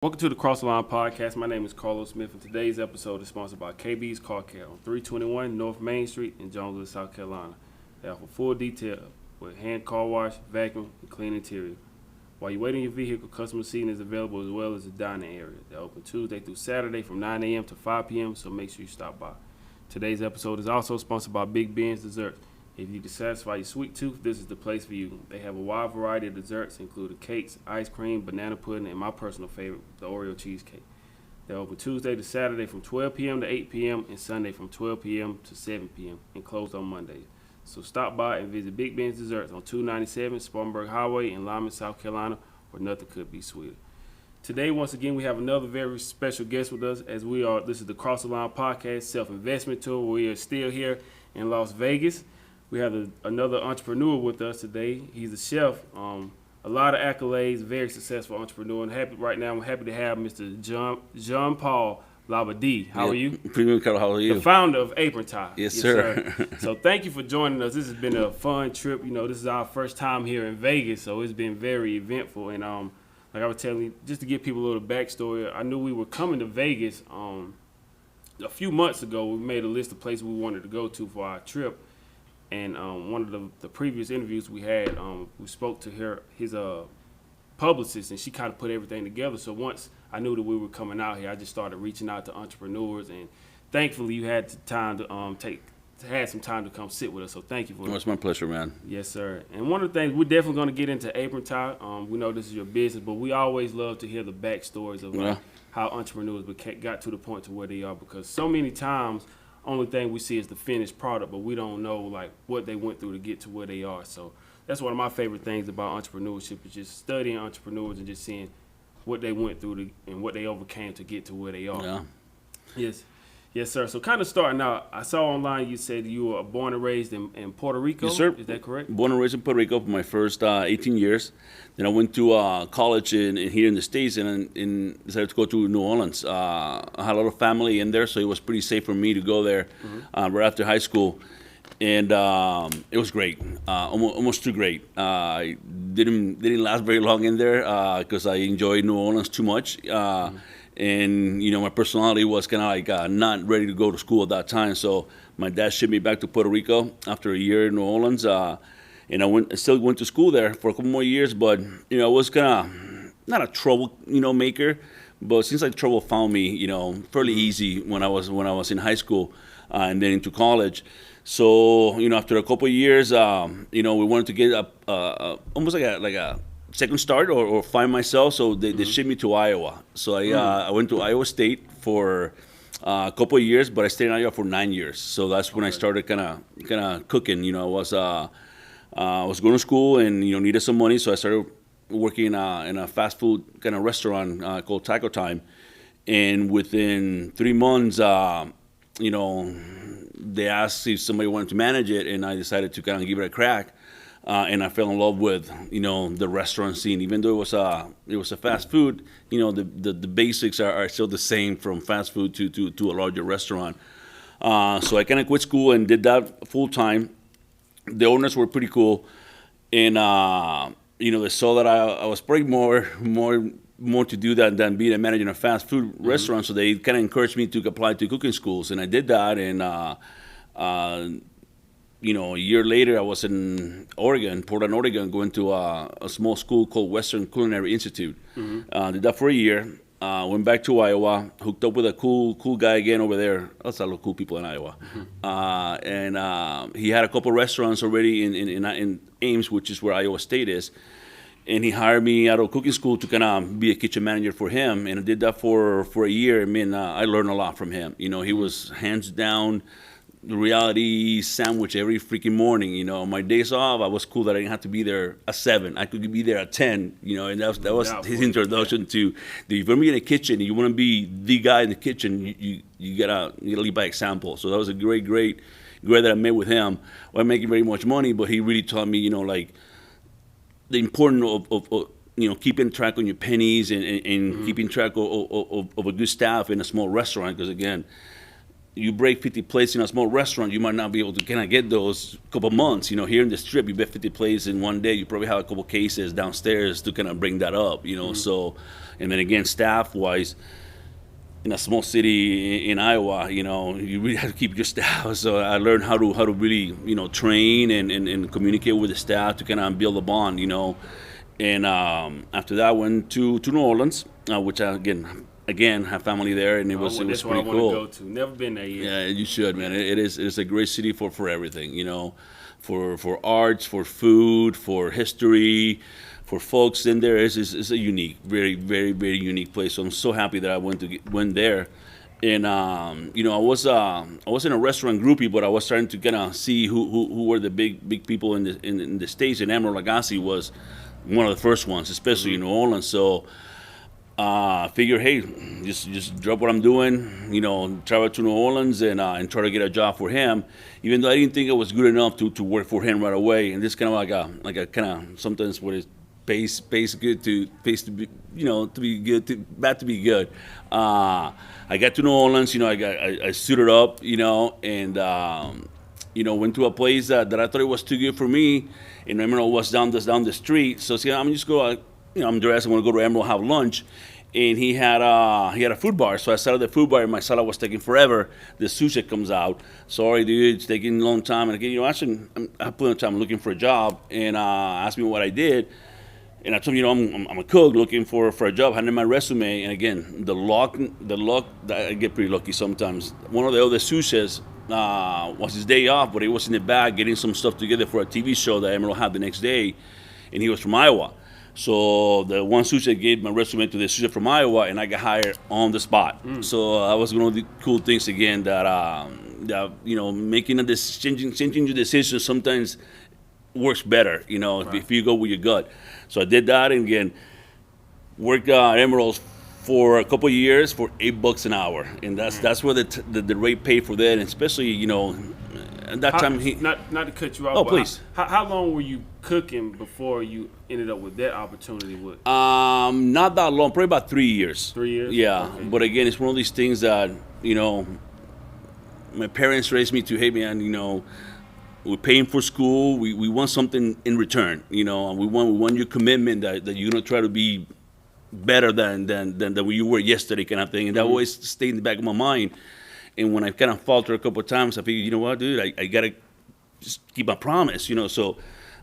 Welcome to the Cross the Line Podcast. My name is Carlos Smith, and today's episode is sponsored by KB's Car Care on 321 North Main Street in Jonesville, South Carolina. They offer full detail with hand car wash, vacuum, and clean interior. While you wait in your vehicle, customer seating is available as well as the dining area. They're open Tuesday through Saturday from 9 a.m. to 5 p.m., so make sure you stop by. Today's episode is also sponsored by Big Ben's Desserts. If you need to satisfy your sweet tooth, this is the place for you. They have a wide variety of desserts, including cakes, ice cream, banana pudding, and my personal favorite, the Oreo cheesecake. They're open Tuesday to Saturday from 12 p.m. to 8 p.m. and Sunday from 12 p.m. to 7 p.m. and closed on Mondays. So stop by and visit Big Ben's Desserts on 297 Spartanburg Highway in Lyman, South Carolina, where nothing could be sweeter. Today, once again, we have another very special guest with us as this is the Cross the Line Podcast Self-Investment Tour. We are still here in Las Vegas. We have another entrepreneur with us today. He's a chef, a lot of accolades, very successful entrepreneur. And I'm happy to have Mr. Jean Paul Labadie. How are you? Pretty good, Carl. How are you? The founder of Apron Tie. Yes, sir. So thank you for joining us. This has been a fun trip. You know, this is our first time here in Vegas, so it's been very eventful. And like I was telling you, just to give people a little backstory, I knew we were coming to Vegas a few months ago. We made a list of places we wanted to go to for our trip. And one of the previous interviews we had, we spoke to his publicist, and she kind of put everything together. So once I knew that we were coming out here, I just started reaching out to entrepreneurs, and thankfully you had time to had some time to come sit with us. So thank you for that. It's my pleasure, man. Yes, sir. And one of the things we're definitely going to get into Apron Tie. We know this is your business, but we always love to hear the backstories of how entrepreneurs got to the point to where they are, because so many times only thing we see is the finished product, but we don't know like what they went through to get to where they are. So that's one of my favorite things about entrepreneurship, is just studying entrepreneurs and just seeing what they went through and what they overcame to get to where they are. Yeah. Yes, sir. So kind of starting out, I saw online you said you were born and raised in Puerto Rico. Yes, sir. Is that correct? Born and raised in Puerto Rico for my first 18 years. Then I went to college here in the States and decided to go to New Orleans. I had a lot of family in there, so it was pretty safe for me to go there right after high school. And it was great, almost too great. I didn't last very long in there because I enjoyed New Orleans too much. And, you know, my personality was kind of like not ready to go to school at that time. So my dad shipped me back to Puerto Rico after a year in New Orleans. And I still went to school there for a couple more years. But, you know, I was kind of not a trouble, maker. But it seems like trouble found me, fairly easy when I was in high school and then into college. So, after a couple of years, we wanted to get almost like a second start or find myself, so they shipped me to Iowa. So I went to Iowa State for a couple of years, but I stayed in Iowa for 9 years. So that's when I started kind of cooking. I was going to school and needed some money, so I started working in a fast food kind of restaurant called Taco Time. And within 3 months, they asked if somebody wanted to manage it, and I decided to kind of give it a crack. And I fell in love with, the restaurant scene. Even though it was a fast food, the basics are still the same from fast food to a larger restaurant. So I kind of quit school and did that full time. The owners were pretty cool, and they saw that I was probably more to do that than being a manager in a fast food restaurant. So they kind of encouraged me to apply to cooking schools, and I did that. And a year later, I was in Portland, Oregon, going to a small school called Western Culinary Institute. Did that for a year. Went back to Iowa, hooked up with a cool guy again over there. That's a lot of cool people in Iowa. And he had a couple restaurants already in Ames, which is where Iowa State is. And he hired me out of cooking school to kind of be a kitchen manager for him. And I did that for a year. I mean, I learned a lot from him. He was hands down the reality sandwich every freaking morning. My days off, I was cool that I didn't have to be there at 7. I could be there at 10, and that was his introduction to if you're gonna be in the kitchen, you want to be the guy in the kitchen, you gotta lead by example. So that was a great that I met with him. I wasn't making very much money, but he really taught me, like the importance of keeping track on your pennies and keeping track of a good staff in a small restaurant. Because again, you break 50 plates in a small restaurant, you might not be able to kind of get those couple months. Here in the Strip, you bet 50 plates in one day. You probably have a couple cases downstairs to kind of bring that up. So, and then again, staff-wise, in a small city in Iowa, you really have to keep your staff. So I learned how to really, train and communicate with the staff to kind of build a bond, And after that, I went to New Orleans, which I, again have family there, and it was pretty cool. That's what I want to go to. Never been there yet. Yeah, you should, man. It's a great city for everything, for arts, for food, for history, for folks in there. It's a unique, very, very, very unique place. So I'm so happy that I went there. And I was in a restaurant groupie, but I was starting to kind of see who were the big people in the States. And Emeril Lagasse was one of the first ones, especially in New Orleans. So figure, hey, just drop what I'm doing, travel to New Orleans and try to get a job for him, even though I didn't think it was good enough to work for him right away. And this kind of like a kind of sometimes what is pays good to be, to be good, bad to be good. I got to New Orleans, I suited up, and went to a place that I thought it was too good for me, and Emeril was down the street. So see, I'm just go. I'm dressed. I'm gonna go to Emeril, have lunch, and he had a food bar. So I sat at the food bar, and my salad was taking forever. The sushi comes out. Sorry, dude, it's taking a long time. And again, I have plenty of time looking for a job, and asked me what I did, and I told him, I'm a cook looking for a job. Handed my resume, and again, the luck. I get pretty lucky sometimes. One of the other sushis was his day off, but he was in the back getting some stuff together for a TV show that Emeril had the next day, and he was from Iowa. So the one sushi gave my resume to the sushi from Iowa, and I got hired on the spot. So that was one of the cool things again that making a decision, changing your decision sometimes works better. Right. If you go with your gut. So I did that, and again worked at Emeril's for a couple of years for $8 an hour, and that's where the rate paid for that, and especially at that time not to cut you off. Oh, please. How long were you cooking before you ended up with that opportunity? Not that long, probably about 3 years. 3 years. Yeah, okay. But again, it's one of these things that my parents raised me to. Hey, man, we're paying for school. We want something in return. And we want your commitment that you're gonna try to be better than what you were yesterday, kind of thing. And that always stayed in the back of my mind. And when I kind of faltered a couple of times, I figured, you know what, dude, I gotta just keep my promise, So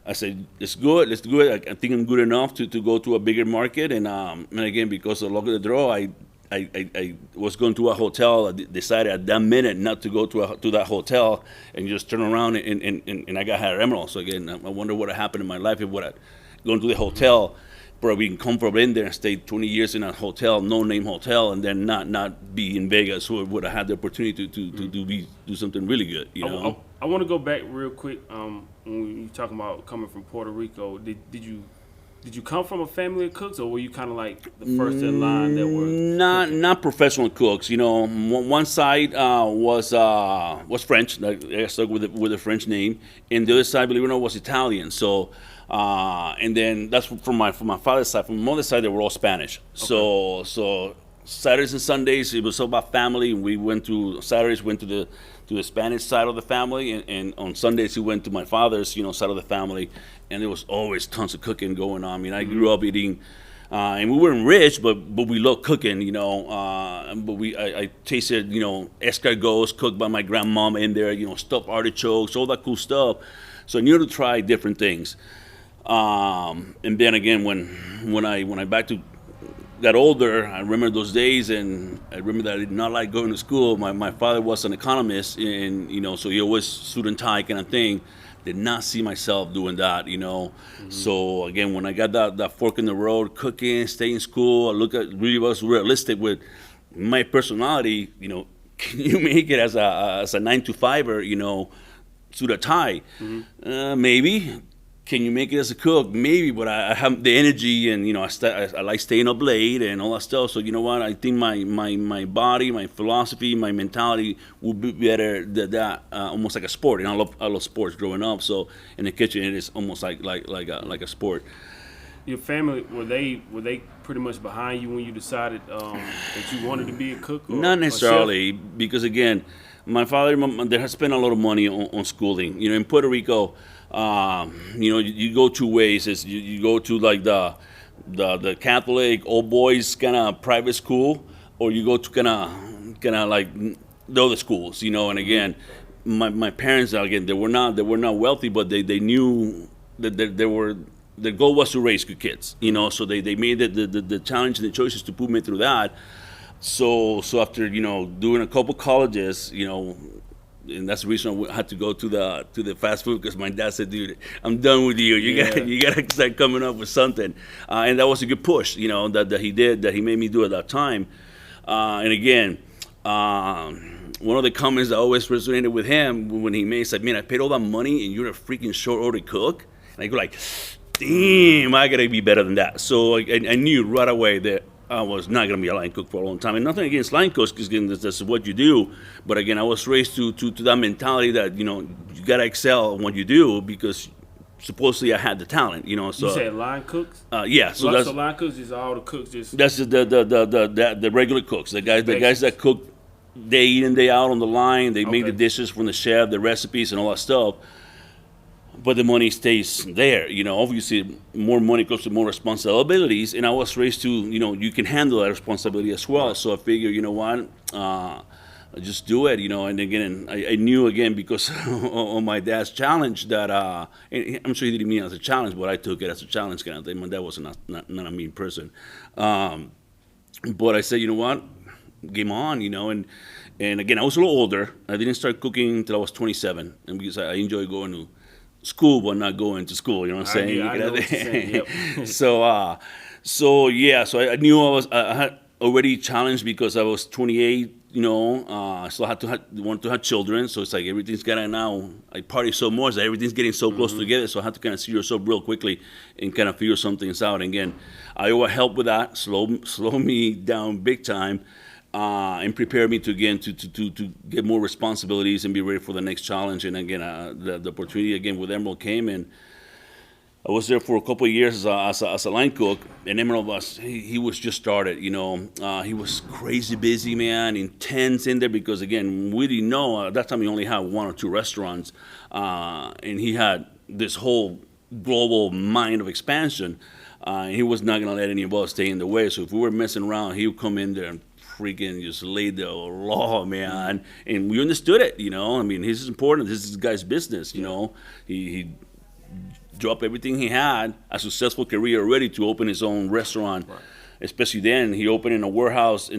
I said, let's do it. I think I'm good enough to go to a bigger market. And again, because of the luck of the draw, I was going to a hotel. I decided at that minute not to go to that hotel and just turn around and I got hired at Emeril. So again, I wonder what happened in my life if I had gone to the hotel. Probably come from in there and stay 20 years in a hotel, no-name hotel, and then not be in Vegas, who would have had the opportunity to do something really good. I want to go back real quick. When you talking about coming from Puerto Rico, did you come from a family of cooks, or were you kind of like the first in line that were not professional cooks? One side was French. I stuck with the French name, and the other side, believe it or not, was Italian. So. And then that's from my father's side. From my mother's side, they were all Spanish. Okay. So Saturdays and Sundays, it was all about family. We Saturdays went to the Spanish side of the family, and on Sundays we went to my father's side of the family, and there was always tons of cooking going on. I mean, I grew up eating. And we weren't rich, but we loved cooking, But I tasted, escargots cooked by my grandmama in there, stuffed artichokes, all that cool stuff. So I knew to try different things. And then again, when I got older, I remember those days, and I remember that I did not like going to school. My father was an economist, and so he always suit and tie kind of thing. Did not see myself doing that, So again, when I got that fork in the road, cooking, stay in school, I really was realistic with my personality. Can you make it as a 9-to-5er, suit a tie? Maybe. Can you make it as a cook? Maybe, but I have the energy, and I like staying up late and all that stuff. So you know what? I think my body, my philosophy, my mentality would be better than that. Almost like a sport, and I love sports growing up. So in the kitchen, it is almost like a sport. Your family, were they pretty much behind you when you decided that you wanted to be a cook? Not necessarily, because again, My father, they have spent a lot of money on schooling. In Puerto Rico, you go two ways. Is you go to like the Catholic all boys kind of private school, or you go to kind of like the other schools. And again, my parents, again, they were not wealthy, but they knew that they were. The goal was to raise good kids. So they made the challenge and the choices to put me through that. So after doing a couple colleges, and that's the reason I had to go to the fast food, because my dad said, "Dude, I'm done with you. You gotta start coming up with something." And that was a good push, that he made me do at that time. And again, one of the comments that always resonated with him when he made, said, "Man, I paid all that money and you're a freaking short order cook." And I go like, "Damn, I gotta be better than that." So I knew right away that I was not going to be a line cook for a long time. And nothing against line cooks, because again, that's what you do. But again, I was raised to that mentality that, you got to excel in what you do, because supposedly I had the talent, So You said line cooks? Yeah. So line cooks is all the cooks just... That's the regular cooks, the guys that cook day in and day out on the line. They make the dishes from the chef, the recipes and all that stuff. But the money stays there, Obviously, more money comes with more responsibilities, and I was raised to, you can handle that responsibility as well. So I figured, what, just do it, And again, I knew again because on my dad's challenge that, and I'm sure he didn't mean it as a challenge, but I took it as a challenge kind of thing. My dad was not a mean person, but I said, what, game on, and again, I was a little older. I didn't start cooking until I was 27, and because I enjoy going to school but not going to school, you know what I'm saying? I know what you're saying. Yep. So I knew I had already challenged because I was 28, I still want to have children, so it's like everything's gotta now, I party so much that everything's getting so close together, so I had to kind of see yourself real quickly and kind of figure some things out. And again, Iowa helped with that, slow me down big time. And prepare me to get more responsibilities and be ready for the next challenge. And again, the opportunity again with Emerald came, and I was there for a couple of years as a line cook. And Emerald he was just started, he was crazy busy, man, intense in there, because again, we didn't know at that time he only had one or two restaurants, and he had this whole global mind of expansion. He was not gonna let any of us stay in the way. So if we were messing around, he would come in there and freaking just laid the law, man, and we understood it. I mean, this is important. This is this guy's business. He dropped everything he had, a successful career already, to open his own restaurant. Right. Especially then, he opened in the warehouse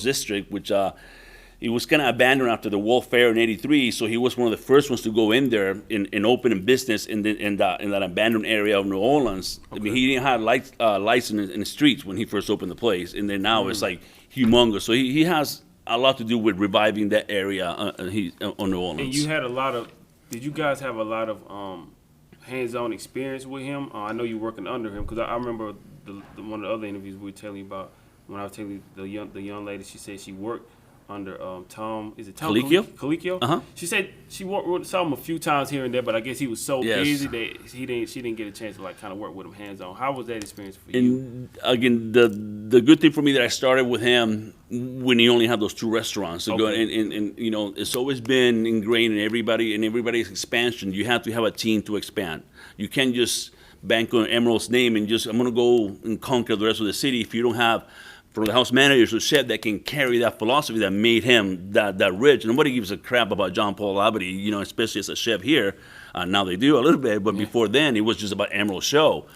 district, which it was kind of abandoned after the World Fair in '83. So he was one of the first ones to go in there and open a business in that abandoned area of New Orleans. Okay. I mean, he didn't have lights in the streets when he first opened the place, and then now it's like humongous. So he has a lot to do with reviving that area on New Orleans. And you had did you guys have a lot of hands-on experience with him? I know you working under him, because I remember one of the other interviews we were telling you about, when I was telling you the young lady, she said she worked under Tom, is it Tom Colicchio? Uh-huh. She said she saw him a few times here and there, but I guess he was so busy that she didn't get a chance to kind of work with him hands on. How was that experience for you? And again, the good thing for me that I started with him when he only had those two restaurants. So and it's always been ingrained in everybody's expansion. You have to have a team to expand. You can't just bank on Emerald's name and I'm gonna go and conquer the rest of the city if you don't have from the house managers or chef that can carry that philosophy that made him that rich. Nobody gives a crap about Jean Paul Labadie, especially as a chef here. Now they do a little bit, but before then it was just about Emerald's show.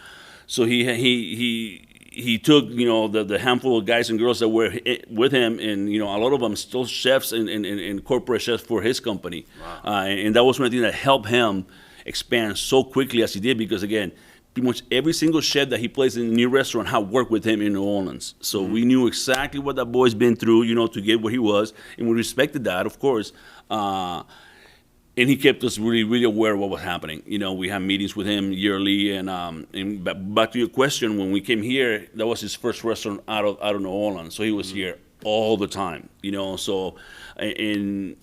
So he took the handful of guys and girls that were with him, and a lot of them still chefs and corporate chefs for his company. Wow. And that was one thing that helped him expand so quickly as he did, because again, pretty much every single chef that he placed in the new restaurant had worked with him in New Orleans. So we knew exactly what that boy's been through, to get where he was, and we respected that, of course. And he kept us really, really aware of what was happening. We had meetings with him yearly, and back to your question, when we came here, that was his first restaurant out of New Orleans. So he was here all the time, So, and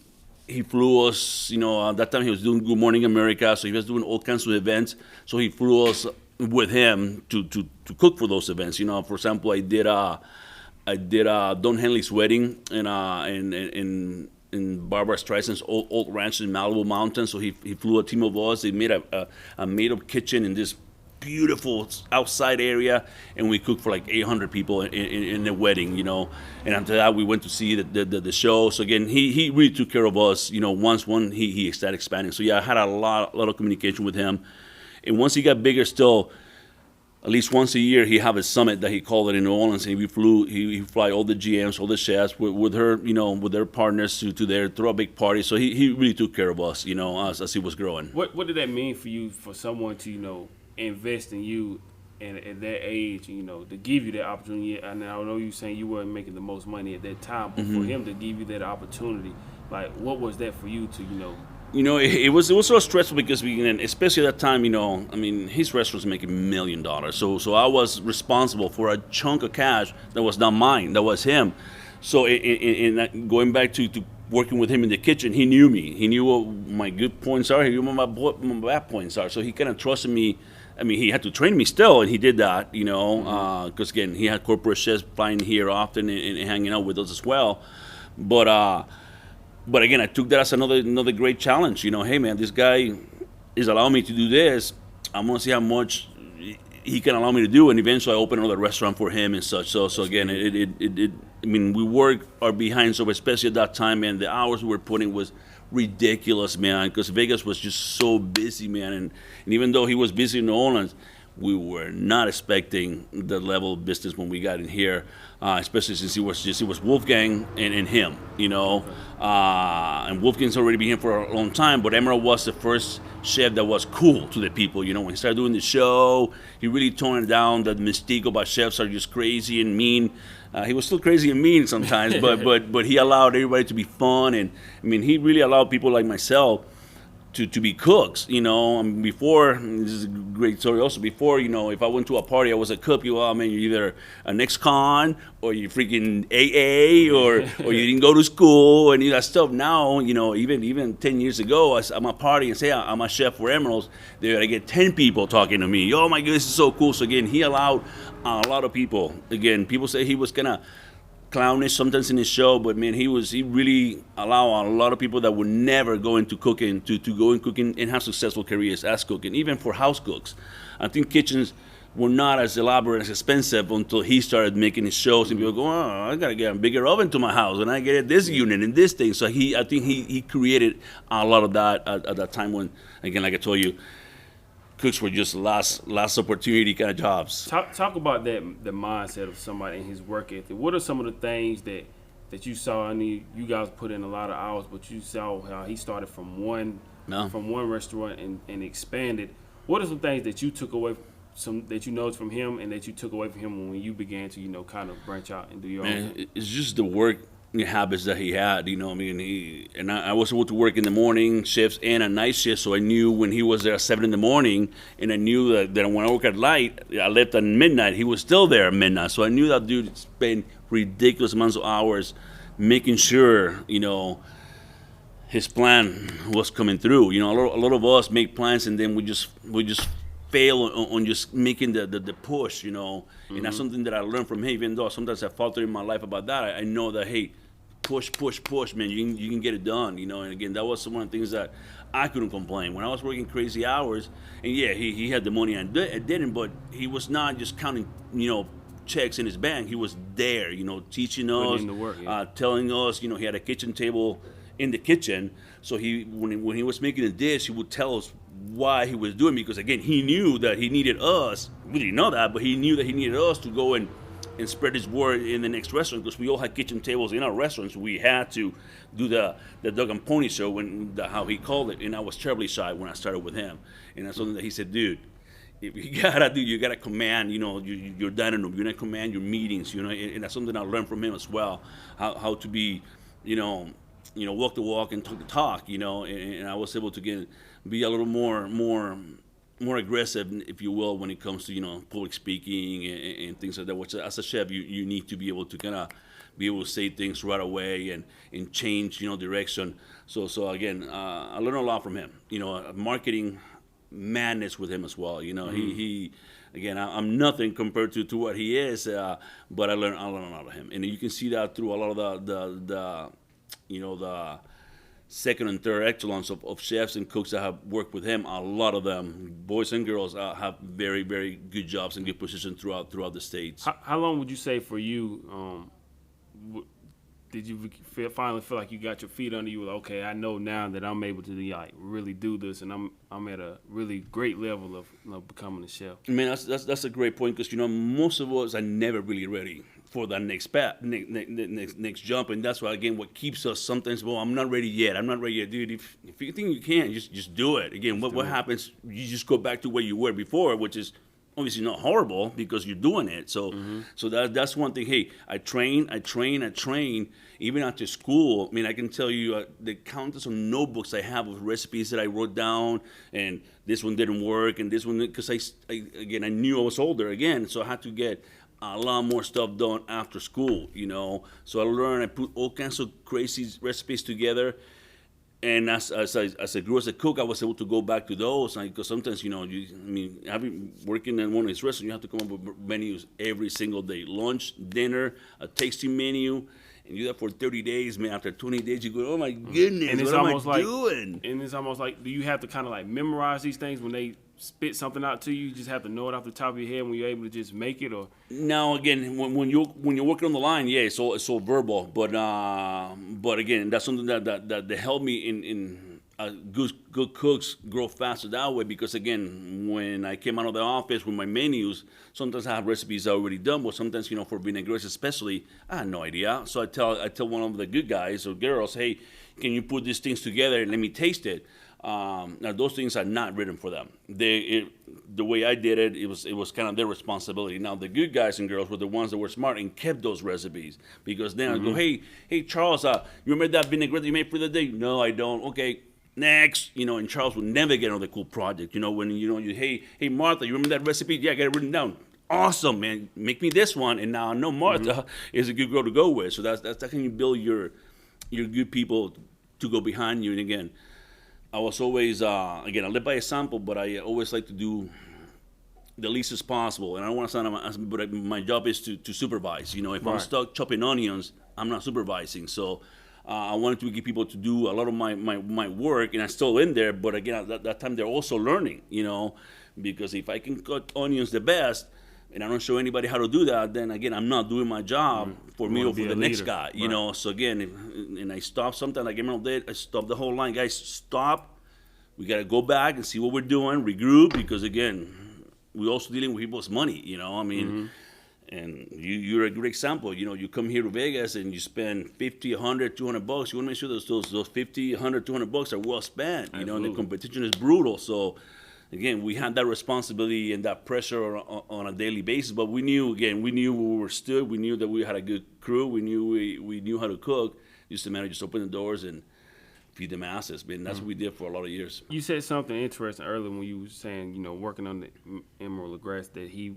he flew us, at that time he was doing Good Morning America, so he was doing all kinds of events. So he flew us with him to cook for those events. For example, I did Don Henley's wedding in in Barbara Streisand's old ranch in Malibu Mountains. So he flew a team of us. They made a made-up kitchen in this beautiful outside area, and we cooked for like 800 people in the wedding, And after that, we went to see the show. So again, he really took care of us, once he started expanding. So yeah, I had a lot of communication with him. And once he got bigger, still, at least once a year, he have a summit that he called it in New Orleans, and he fly all the GMs, all the chefs with her, with their partners to there, throw a big party. So he really took care of us, as he was growing. What did that mean for you, for someone to, invest in you and at that age, to give you that opportunity? And I know you saying you weren't making the most money at that time, but for him to give you that opportunity, like, what was that for you to, it was so stressful because especially at that time, his restaurant was making $1 million. So I was responsible for a chunk of cash that was not mine, that was him. So in going back to working with him in the kitchen, he knew me. He knew what my good points are. He knew what my bad points are. So he kind of trusted me. He had to train me still, and he did that, because again, he had corporate chefs flying here often and hanging out with us as well. But again, I took that as another great challenge. Hey man, this guy is allowing me to do this. I'm gonna see how much he can allow me to do, and eventually I opened another restaurant for him and such. So again, we worked our behinds off, especially at that time, man. The hours we were putting was ridiculous, man, because Vegas was just so busy, man. And even though he was busy in New Orleans, we were not expecting the level of business when we got in here, especially since it was Wolfgang and him, and Wolfgang's already been here for a long time, but Emerald was the first chef that was cool to the people. When he started doing the show, he really toned down the mystique about chefs are just crazy and mean. He was still crazy and mean sometimes, but he allowed everybody to be fun, and he really allowed people like myself to be cooks, before, this is a great story also, before, if I went to a party, I was a cook, you're either an ex-con, or you're freaking AA, or you didn't go to school, and that stuff. Now, even 10 years ago, I'm a party and say I'm a chef for Emerald's, I get 10 people talking to me, oh my goodness, this is so cool. So again, he allowed a lot of people, people say he was kind of clownish sometimes in his show, but man, he really allowed a lot of people that would never go into cooking to go in cooking and have successful careers as cooking, even for house cooks. I think kitchens were not as elaborate, as expensive until he started making his shows, and people go, oh, I gotta get a bigger oven to my house, and I get this unit and this thing. So I think he created a lot of that at that time when, again, like I told you, cooks were just last opportunity kind of jobs. Talk about the mindset of somebody and his work ethic. What are some of the things that you saw? You guys put in a lot of hours, but you saw how he started from one restaurant and expanded. What are some things that you took away, that you noticed from him, and that you took away from him when you began to kind of branch out and do your own thing? It's just the work habits that he had, I was able to work in the morning shifts and a night shift, so I knew when he was there at 7 a.m, and I knew that when I work at night, I left at midnight, he was still there at midnight, so I knew that dude spent ridiculous amounts of hours making sure, his plan was coming through. A lot of us make plans and then we just fail on just making the push, and that's something that I learned from him. Even though sometimes I falter in my life about that, I know that, hey, push, man, you can get it done, and again, that was one of the things that I couldn't complain. When I was working crazy hours, and yeah, he had the money and I didn't, but he was not just counting, checks in his bank. He was there, teaching us, telling us, he had a kitchen table in the kitchen, so when he was making a dish, he would tell us why he was doing it, because again, he knew that he needed us. We didn't know that, but he knew that he needed us to go and spread his word in the next restaurant, because we all had kitchen tables in our restaurants. We had to do the dog and pony show, how he called it, and I was terribly shy when I started with him, and that's something that he said, dude, if you gotta command, your dining room, you gotta command your meetings, and that's something I learned from him as well, how to be, walk the walk and talk the talk, and I was able to be a little more aggressive, if you will, when it comes to, public speaking and things like that, which as a chef, you need to be able to kind of be able to say things right away and change, direction. So again, I learned a lot from him, marketing madness with him as well. He again, I'm nothing compared to what he is, but I learned a lot of him, and you can see that through a lot of the the second and third echelons of chefs and cooks that have worked with him. A lot of them, boys and girls, have very, very good jobs and good positions throughout the states. How long would you say for you? Did you finally feel like you got your feet under you? Like, okay, I know now that I'm able to like really do this, and I'm at a really great level of becoming a chef. I mean, that's a great point, because most of us are never really ready for that next jump, and that's why, again, what keeps us sometimes. Well, I'm not ready yet. I'm not ready yet, dude. If you think you can, just do it. Again, what happens? You just go back to where you were before, which is obviously not horrible because you're doing it. So that's one thing. Hey, I train, even after school. I mean, I can tell you the countless of notebooks I have of recipes that I wrote down, and this one didn't work, and this one, because I knew I was older again, so I had to get a lot more stuff done after school, So I learned, I put all kinds of crazy recipes together. And as I grew as a cook, I was able to go back to those, because sometimes, having working in one of these restaurants, you have to come up with menus every single day, lunch, dinner, a tasting menu, and you do that for 30 days. Man, after 20 days, you go, oh my goodness, and what am I doing? And it's almost like, do you have to kind of like memorize these things when they spit something out to you? You just have to know it off the top of your head when you're able to just make it, or? Now, again, when you're working on the line, yeah, it's all verbal. But again, that's something that helped me in good cooks grow faster that way. Because again, when I came out of the office with my menus, sometimes I have recipes already done, but sometimes, for vinaigrettes especially, I had no idea. So I tell one of the good guys or girls, hey, can you put these things together and let me taste it? Now those things are not written for them. The way I did it, it was kind of their responsibility. Now the good guys and girls were the ones that were smart and kept those recipes, because then I go, hey Charles, you remember that vinaigrette you made for the day? No, I don't. Okay, next. And Charles would never get another cool project. When hey Martha, you remember that recipe? Yeah, I got it written down. Awesome, man. Make me this one, and now I know Martha is a good girl to go with. So that's how you build your good people to go behind you. And again, I was always, I live by example, but I always like to do the least as possible. And I don't want to sound, but my job is to supervise. If I'm stuck chopping onions, I'm not supervising. So I wanted to get people to do a lot of my work, and I'm still in there. But again, at that time, they're also learning, because if I can cut onions the best, and I don't show anybody how to do that, then again, I'm not doing my job for me or for the next guy, So again, and I stop sometimes, like I stop the whole line. Guys, stop. We got to go back and see what we're doing, regroup, because again, we're also dealing with people's money, and you're a great example. You come here to Vegas and you spend $50, $100, $200. You want to make sure those $50, $100, $200 are well spent, and the competition is brutal. So again, we had that responsibility and that pressure on a daily basis, but we knew where we were stood. We knew that we had a good crew. We knew how to cook. Just a matter of just open the doors and feed the masses. Man, that's what we did for a lot of years. You said something interesting earlier when you were saying, working on the Emerald LaGrasse, that he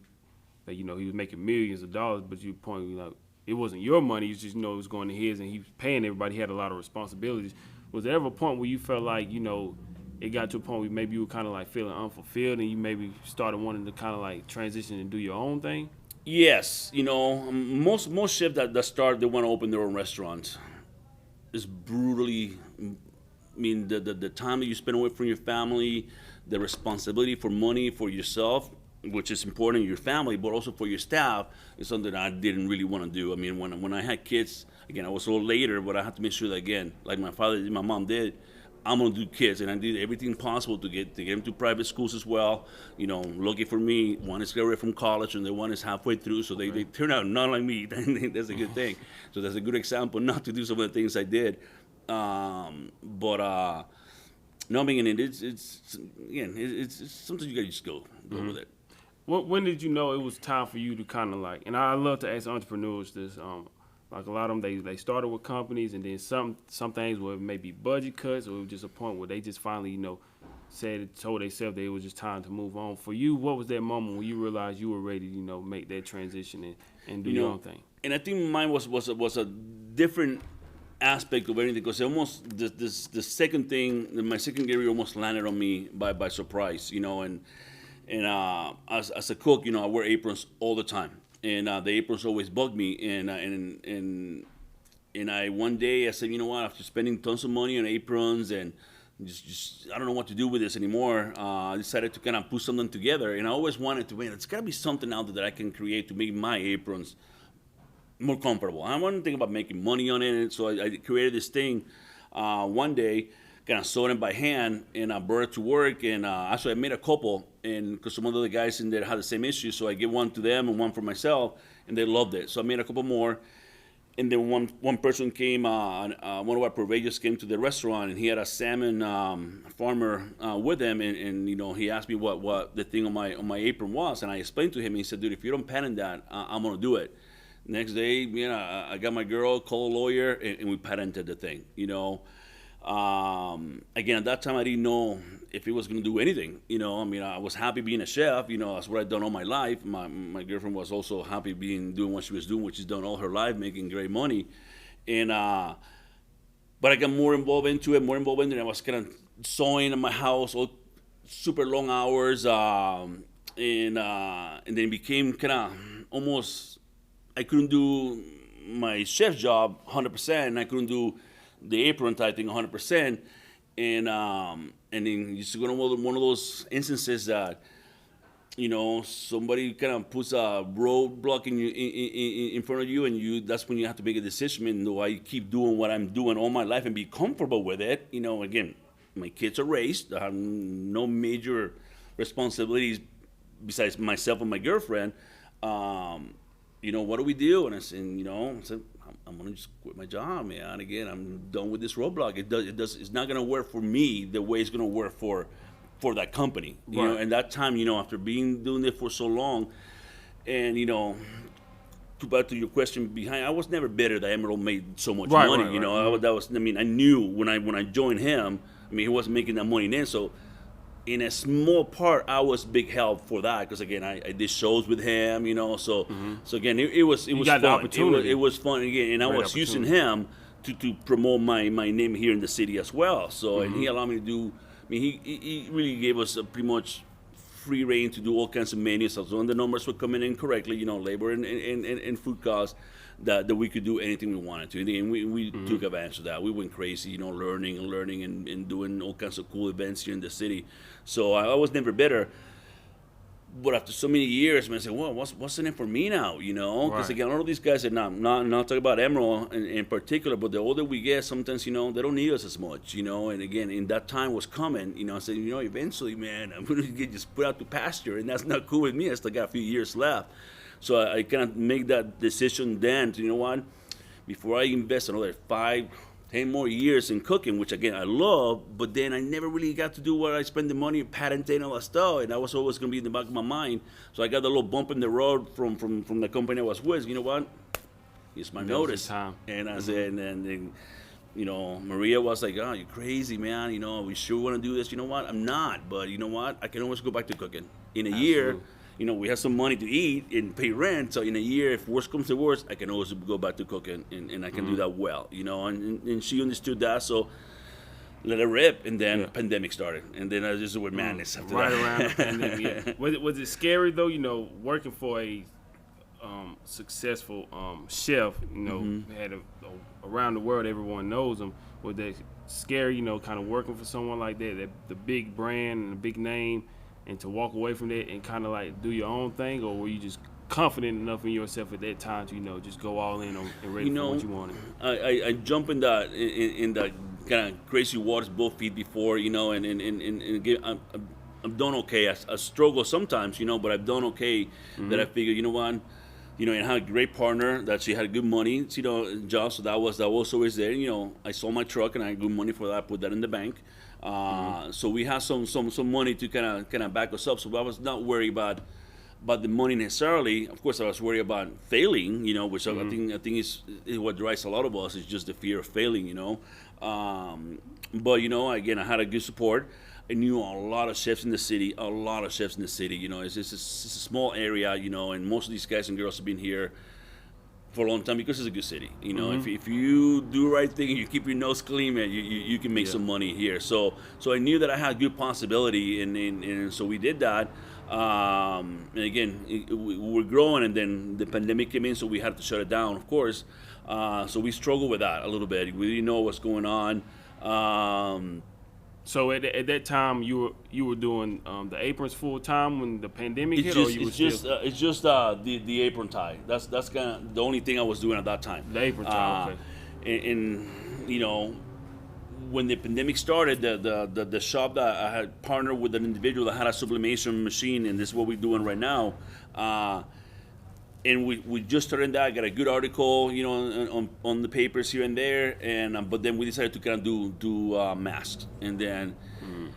was making millions of dollars, but you pointed out it wasn't your money. It's just, it was going to his, and he was paying everybody. He had a lot of responsibilities. Was there ever a point where you felt like, it got to a point where maybe you were kind of like feeling unfulfilled, and you maybe started wanting to kind of like transition and do your own thing? Yes. Most chefs that start, they want to open their own restaurants. It's brutally, the time that you spend away from your family, the responsibility for money for yourself, which is important in your family, but also for your staff, is something I didn't really want to do. I mean, when I had kids, again, I was a little later, but I had to make sure that, again, like my father did, my mom did, I'm going to do kids, and I did everything possible to get them to private schools as well. Lucky for me, one is graduated from college, and the one is halfway through, so they turn out not like me. That's a good thing. So that's a good example not to do some of the things I did. No, I mean, it's something you got to just go with it. When did you know it was time for you to kind of like, and I love to ask entrepreneurs this, like a lot of them, they started with companies, and then some things were maybe budget cuts, or it was just a point where they just finally, told themselves that it was just time to move on. For you, what was that moment when you realized you were ready to, make that transition and do your own thing? And I think mine was a different aspect of everything, because almost the second thing, my second career almost landed on me by surprise, and as a cook, I wear aprons all the time. And the aprons always bugged me, and And one day I said, you know what? After spending tons of money on aprons and just I don't know what to do with this anymore. I decided to kind of put something together, and I always wanted to. Man, it's got to be something out there that I can create to make my aprons more comfortable. I wasn't thinking about making money on it, and so I created this thing one day, kind of sewed it by hand, and I brought it to work. And actually, I made a couple, and because some of the other guys in there had the same issue, so I gave one to them and one for myself, and they loved it. So I made a couple more. And then one person came, one of our purveyors came to the restaurant, and he had a salmon farmer with him, and you know he asked me what the thing on my apron was, and I explained to him. And he said, "Dude, if you don't patent that, I'm gonna do it." Next day, you know, I got my girl, called a lawyer, and we patented the thing. You know, again at that time I didn't know if it was gonna do anything. You know, I mean I was happy being a chef. You know, that's what I'd done all my life. My girlfriend was also happy doing what she was doing, which she's done all her life, making great money. And but I got more involved into it. I was kind of sewing in my house, all super long hours, and then it became kind of almost I couldn't do my chef job 100%, and I couldn't do the apron type thing 100%, and then you go to one of those instances that you know somebody kind of puts a roadblock in front of you, and that's when you have to make a decision. And do I keep doing what I'm doing all my life and be comfortable with it? You know, again, my kids are raised. I have no major responsibilities besides myself and my girlfriend. You know, what do we do? And I said, you know, I'm gonna just quit my job, man. Again, I'm done with this roadblock. It's not gonna work for me the way it's gonna work for that company. You know, and that time, you know, after doing it for so long, and you know, to back to your question behind, I was never bitter that Emerald made so much money. You know, I mean, I knew when I joined him. I mean, he wasn't making that money then, so. In a small part, I was big help for that because again, I did shows with him, you know. So again, it was fun. It was fun again, and I was using him to promote my name here in the city as well. So and he allowed me to do. I mean, he really gave us pretty much free reign to do all kinds of menus. So when the numbers were coming in correctly, you know, labor and food costs, that we could do anything we wanted to. And we took advantage of that. We went crazy, you know, learning and doing all kinds of cool events here in the city. So I was never bitter. But after so many years, man, I said, well, what's in it for me now, you know? Because again, all of these guys are not talking about Emerald in particular, but the older we get, sometimes, you know, they don't need us as much, you know? And again, in that time was coming, you know, I said, you know, eventually, man, I'm going to get just put out to pasture, and that's not cool with me. I still got a few years left. So I kind of make that decision then to, you know what, before I invest another 5, 10 more years in cooking, which again I love, but then I never really got to do what I spend the money patenting all that stuff, and that was always going to be in the back of my mind. So I got a little bump in the road from the company I was with. You know what? It's my notice. And I said, and then, you know, Maria was like, "Oh, you're crazy, man. You know, we sure want to do this." You know what? I'm not, but you know what? I can always go back to cooking in a year. You know, we have some money to eat and pay rent. So in a year, if worst comes to worst, I can always go back to cooking, and I can do that well, you know. And she understood that, so let it rip. And then pandemic started, and then I just went madness after that. Around the pandemic. Was it scary though? You know, working for a successful chef. You know, had around the world, everyone knows him. Was that scary? You know, kind of working for someone like that, the big brand and the big name. And to walk away from that and kind of like do your own thing, or were you just confident enough in yourself at that time to, you know, just go all in and ready for what you wanted? I jump in that kind of crazy waters both feet before, you know, and again, I've done okay. I struggle sometimes, you know, but I've done okay. That I figured, you know what, you know, and I had a great partner that she had good money, you know, job. So that was always there. You know, I sold my truck and I had good money for that. I put that in the bank. So we had some money to kind of back us up. So I was not worried about the money necessarily. Of course, I was worried about failing, you know, which I think is what drives a lot of us, is just the fear of failing, you know. But you know, again, I had a good support. I knew a lot of chefs in the city. You know, it's a small area, you know, and most of these guys and girls have been here for a long time because it's a good city. You know, if you do the right thing and you keep your nose clean, man, you can make some money here. So I knew that I had good possibility, and so we did that. And again, we were growing, and then the pandemic came in, so we had to shut it down, of course. So we struggle with that a little bit. We didn't know what's going on. So at that time, you were doing the aprons full time when the pandemic hit, or you were still? It's just the apron tie. That's kind of the only thing I was doing at that time. The apron tie, okay. And you know, when the pandemic started, the shop that I had partnered with an individual that had a sublimation machine, and this is what we're doing right now. And we just started that. I got a good article, you know, on the papers here and there, and but then we decided to kind of do masks, and then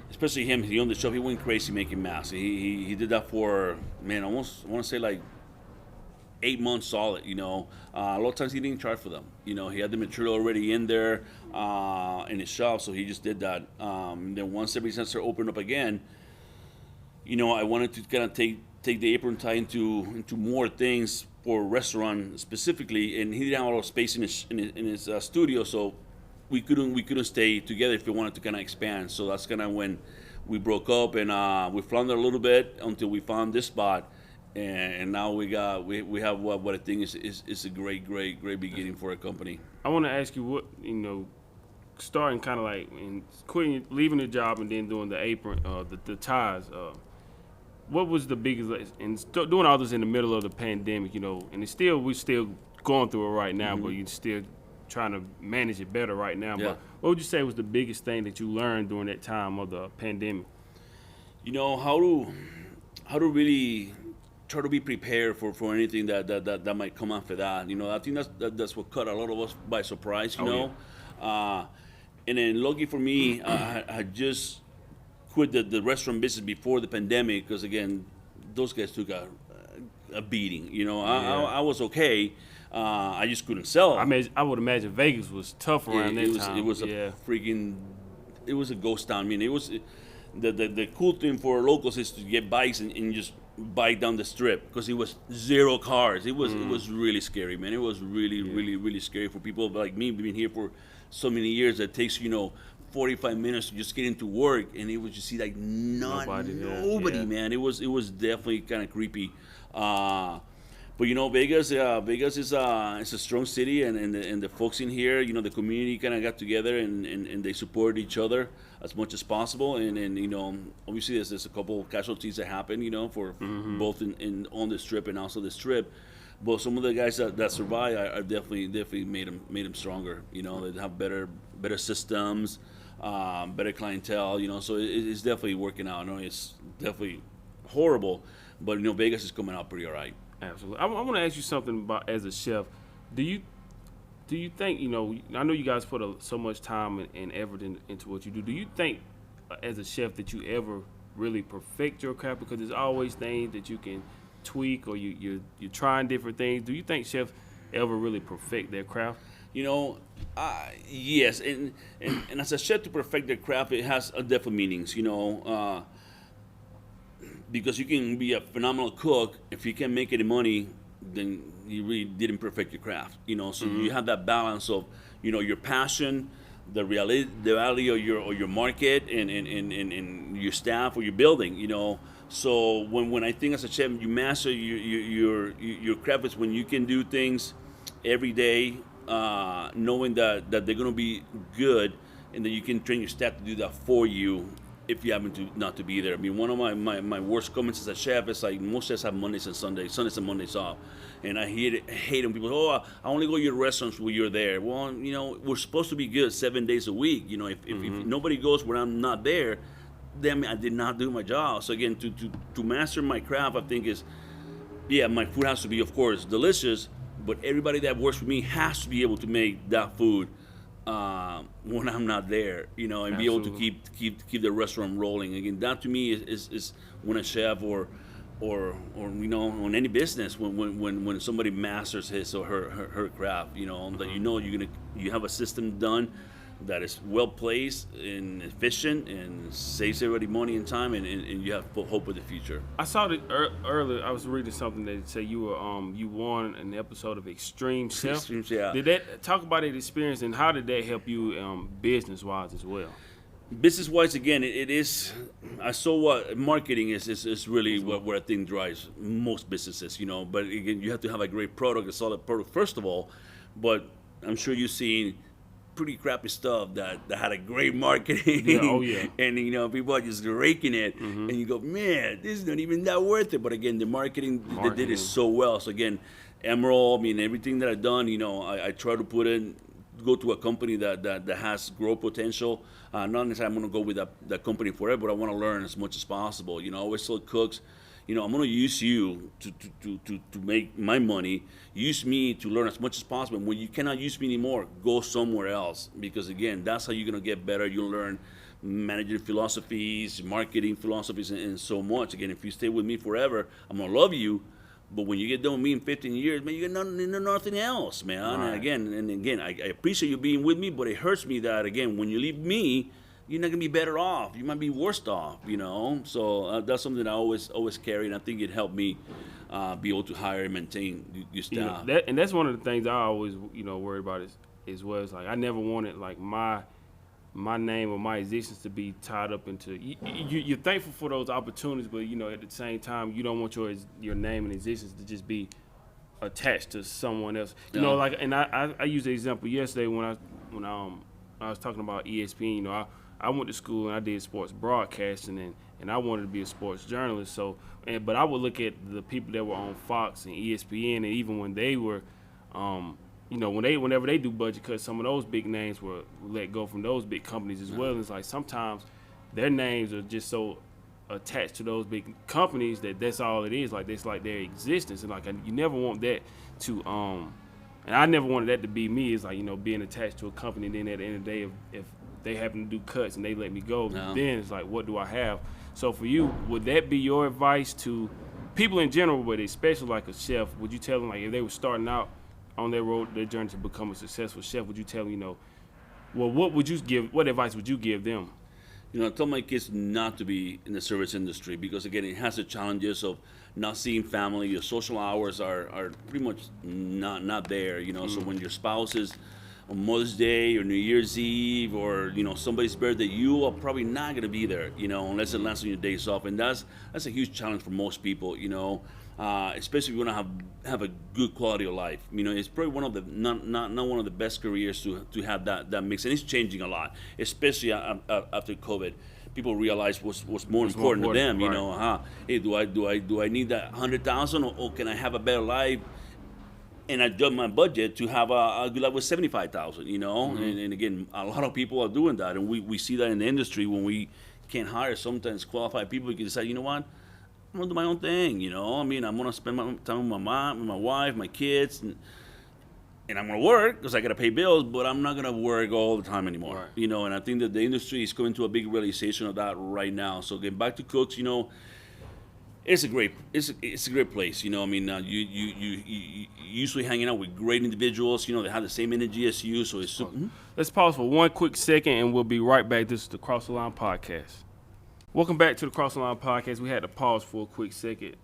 especially him, he owned the shop. He went crazy making masks. He did that for, man, almost I want to say like 8 months solid. You know, a lot of times he didn't charge for them. You know, he had the material already in there in his shop, so he just did that. Then once every center opened up again, you know, I wanted to kind of take the apron tie into more things for restaurant specifically, and he didn't have a lot of space in his studio, so we couldn't stay together if we wanted to kind of expand. So that's kind of when we broke up, and we floundered a little bit until we found this spot, and now we have what I think is a great beginning for a company. I want to ask you what, you know, starting kind of like in quitting, leaving the job, and then doing the apron, the ties. What was the biggest, and doing all this in the middle of the pandemic, you know, and we're still going through it right now, but you're still trying to manage it better right now. Yeah. But what would you say was the biggest thing that you learned during that time of the pandemic? You know, how to really try to be prepared for anything that might come after that. You know, I think that's what caught a lot of us by surprise. You know, yeah. And then lucky for me, I had just quit the restaurant business before the pandemic, because again, those guys took a beating. You know, I was okay. I just couldn't sell it. I would imagine Vegas was tough around that time. It was a freaking, it was a ghost town. I mean, it was the cool thing for locals is to get bikes and just bike down the strip, because it was 0 cars. It was really scary, man. It was really scary for people like me, being here for so many years. That takes, you know, 45 minutes to just get into work, and it was just see like nobody, man. It was definitely kind of creepy. But you know, Vegas is it's a strong city, and the folks in here, you know, the community kind of got together and they supported each other as much as possible. And you know, obviously there's a couple of casualties that happened, you know, for both on the strip and also the strip. But some of the guys that survived are definitely made them stronger. You know, they have better systems, better clientele. You know, so it's definitely working out. I know it's definitely horrible, but you know, Vegas is coming out pretty all right. Absolutely. I want to ask you something about, as a chef, do you think, you know, I know you guys put so much time and effort into what you do. Do you think, as a chef, that you ever really perfect your craft? Because there's always things that you can tweak, or you're trying different things. Do you think chefs ever really perfect their craft? You know, yes, and as a chef, to perfect their craft, it has different meanings. You know, because you can be a phenomenal cook, if you can't make any money, then you really didn't perfect your craft. You know, so you have that balance of, you know, your passion, the reality of your market, and your staff or your building. You know, so when I think as a chef, you master your craft is when you can do things every day, knowing that they're gonna be good, and then you can train your staff to do that for you if you happen to not to be there. I mean, one of my worst comments as a chef is like, most chefs have Mondays and Sundays and Mondays off, and I hate when people go, I only go to your restaurants when you're there. Well, you know, we're supposed to be good 7 days a week. You know, if nobody goes when I'm not there, then I did not do my job. So again, to master my craft, I think is, yeah, my food has to be, of course, delicious, but everybody that works with me has to be able to make that food when I'm not there, you know, and Absolutely. be able to keep the restaurant rolling. Again, that to me is when a chef or you know, on any business, when somebody masters his or her craft, you know, that you know you have a system done that is well placed and efficient and saves everybody money and time, and you have hope of the future. I saw that earlier. I was reading something that said you were you won an episode of Extreme Chef. Yeah. Did that talk about that experience, and how did that help you business wise as well? Business wise, again, it is. I saw what marketing is really what I think drives most businesses, you know. But again, you have to have a great product, a solid product first of all. But I'm sure you've seen pretty crappy stuff that had a great marketing. Yeah, oh yeah. And people are just raking it, Mm-hmm. and you go, man, this is not even that worth it. But again, the marketing. They did it so well. So again, Emerald, I mean, everything that I've done, I try to go to a company that has growth potential. Not necessarily I'm going to go with that company forever, but I want to learn as much as possible. I always tell cooks, I'm going to use you to make my money. Use me to learn as much as possible. And when you cannot use me anymore, go somewhere else. Because again, that's how you're going to get better. You'll learn managing philosophies, marketing philosophies, and so much. Again, if you stay with me forever, I'm going to love you. But when you get done with me in 15 years, man, you get nothing else, man. Right. And again, I appreciate you being with me, but it hurts me that, again, when you leave me, you're not gonna be better off. You might be worse off, So that's something I always carry, and I think it helped me be able to hire and maintain your staff. That's one of the things I always worry about is well. It's like I never wanted like my name or my existence to be tied up into. You're thankful for those opportunities, but at the same time, you don't want your name and existence to just be attached to someone else. And I used the example yesterday when I was talking about ESPN. I went to school and I did sports broadcasting and I wanted to be a sports journalist. So, but I would look at the people that were on Fox and ESPN, and even when they were, whenever they do budget cuts, some of those big names were let go from those big companies as well. And it's like sometimes their names are just so attached to those big companies that's all it is. Like it's like their existence, and like you never want that to and I never wanted that to be me. It's like being attached to a company. And then at the end of the day, if they happen to do cuts and they let me go, then it's like, what do I have? So for you, would that be your advice to people in general, but especially like a chef? Would you tell them, like, if they were starting out on their road, their journey to become a successful chef, would you tell them, what advice would you give them? I tell my kids not to be in the service industry because, again, it has the challenges of not seeing family. Your social hours are pretty much not there, So when your spouse is on Mother's Day or New Year's Eve or, somebody's birthday, you are probably not going to be there, unless it lands on your days off. And that's a huge challenge for most people, especially if you want to have a good quality of life. It's probably one of the not one of the best careers to have that mix, and it's changing a lot, especially after COVID. People realize what's more important to them. Right. Hey, do I need that 100,000 or can I have a better life? And I adjust my budget to have a good life with 75,000. Mm-hmm. And again, a lot of people are doing that, and we see that in the industry when we can't hire sometimes qualified people. You can decide, I'm gonna do my own thing, I'm gonna spend my time with my mom, with my wife, my kids, and I'm gonna work because I gotta pay bills, but I'm not gonna work all the time anymore, right. And I think that the industry is coming to a big realization of that right now. So getting back to cooks, it's a great place, you usually hanging out with great individuals, they have the same energy as you, so it's super. Let's pause for one quick second and we'll be right back. This is the Cross the Line Podcast. Welcome back to the Cross the Line Podcast. We had to pause for a quick second.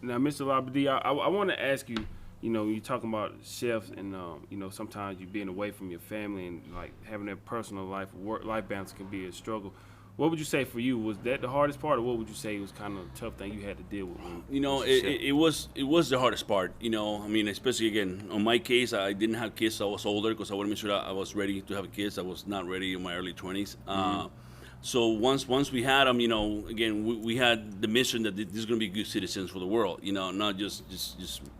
Now, Mr. Labadie, I want to ask you, you're talking about chefs and, sometimes you being away from your family and, like, having that personal life, work-life balance can be a struggle. What would you say for you? Was that the hardest part, or what would you say was kind of a tough thing you had to deal with? It was the hardest part, especially, again, on my case, I didn't have kids, so I was older because I wanted to make sure that I was ready to have kids. I was not ready in my early 20s. So once we had them, again, we had the mission that these are going to be good citizens for the world, not just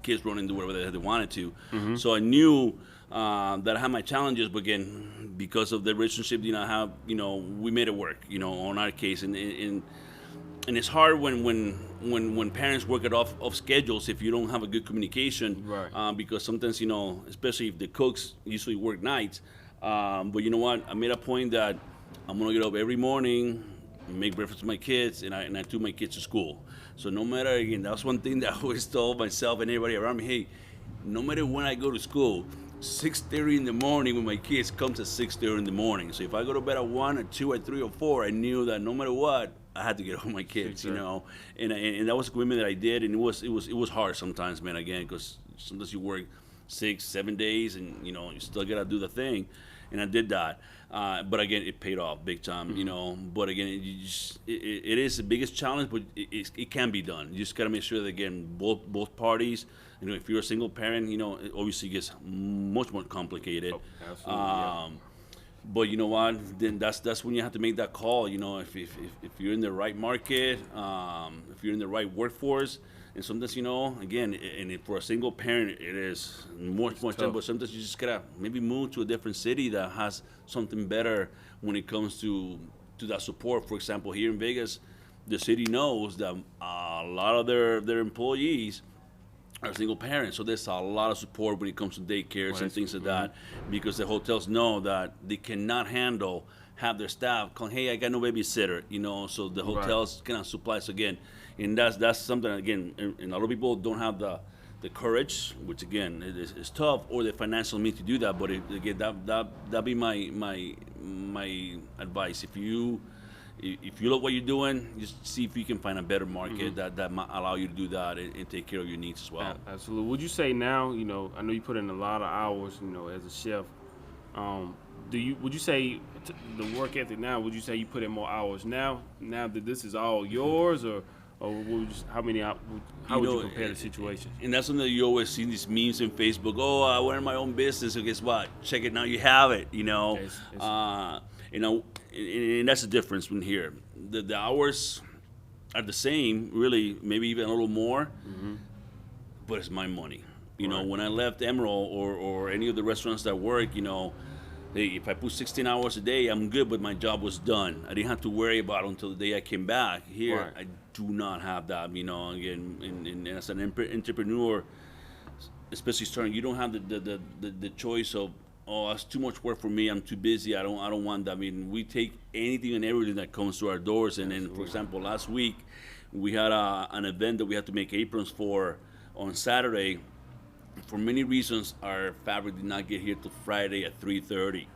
kids running to whatever they wanted to. Mm-hmm. So I knew that I had my challenges, but again, because of the relationship, I have, we made it work, on our case, and it's hard when parents work it off schedules if you don't have a good communication, right. Because sometimes, especially if the cooks usually work nights, but you know what, I made a point that I'm gonna get up every morning, make breakfast for my kids, and I took my kids to school. So no matter, again, that's one thing that I always told myself and everybody around me, hey, no matter when I go to school, 6:30 in the morning when my kids comes at 6:30 in the morning. So if I go to bed at 1 or 2 or 3 or 4, I knew that no matter what, I had to get home my kids, and that was a commitment that I did, and it was hard sometimes, man, again, because sometimes you work 6-7 days and you still gotta do the thing. and I did that. But again, it paid off big time, you know. But again, it is the biggest challenge, but it can be done. You just got to make sure that, again, both parties, you know, if you're a single parent, you know, it obviously gets much more complicated. Oh, absolutely. But you know what? Then that's when you have to make that call. You know, if you're in the right market, if you're in the right workforce, and sometimes, you know, again, and for a single parent, it is much tough. But sometimes you just gotta maybe move to a different city that has something better when it comes to that support. For example, here in Vegas, the city knows that a lot of their employees are single parents, so there's a lot of support when it comes to daycares and things like that, because the hotels know that they cannot have their staff calling, hey, I got no babysitter, you know, so the hotels cannot supply. So again, and that's something, again, and a lot of people don't have the courage, which again is tough, or the financial means to do that. But again, that'd be my advice. If you love what you're doing, just see if you can find a better market that might allow you to do that and take care of your needs as well. Absolutely. Would you say now, you know, I know you put in a lot of hours, you know, as a chef. Would you say the work ethic now? Would you say you put in more hours now that this is all yours, or how would you compare the situation? And that's something that you always see these memes on Facebook. Oh, I run my own business. So guess what? Check it now. You have it. You know. You know, and that's the difference from here. The hours are the same, really, maybe even a little more, but it's my money. You know, when I left Emerald or any of the restaurants that work, you know, if I put 16 hours a day, I'm good, but my job was done. I didn't have to worry about it until the day I came back. Here, I do not have that, you know, again, and as an entrepreneur, especially starting, you don't have the choice of, oh, that's too much work for me. I'm too busy. I don't want that. I mean, we take anything and everything that comes to our doors. And then, for example, last week we had an event that we had to make aprons for on Saturday. For many reasons, our fabric did not get here till Friday at 3:30.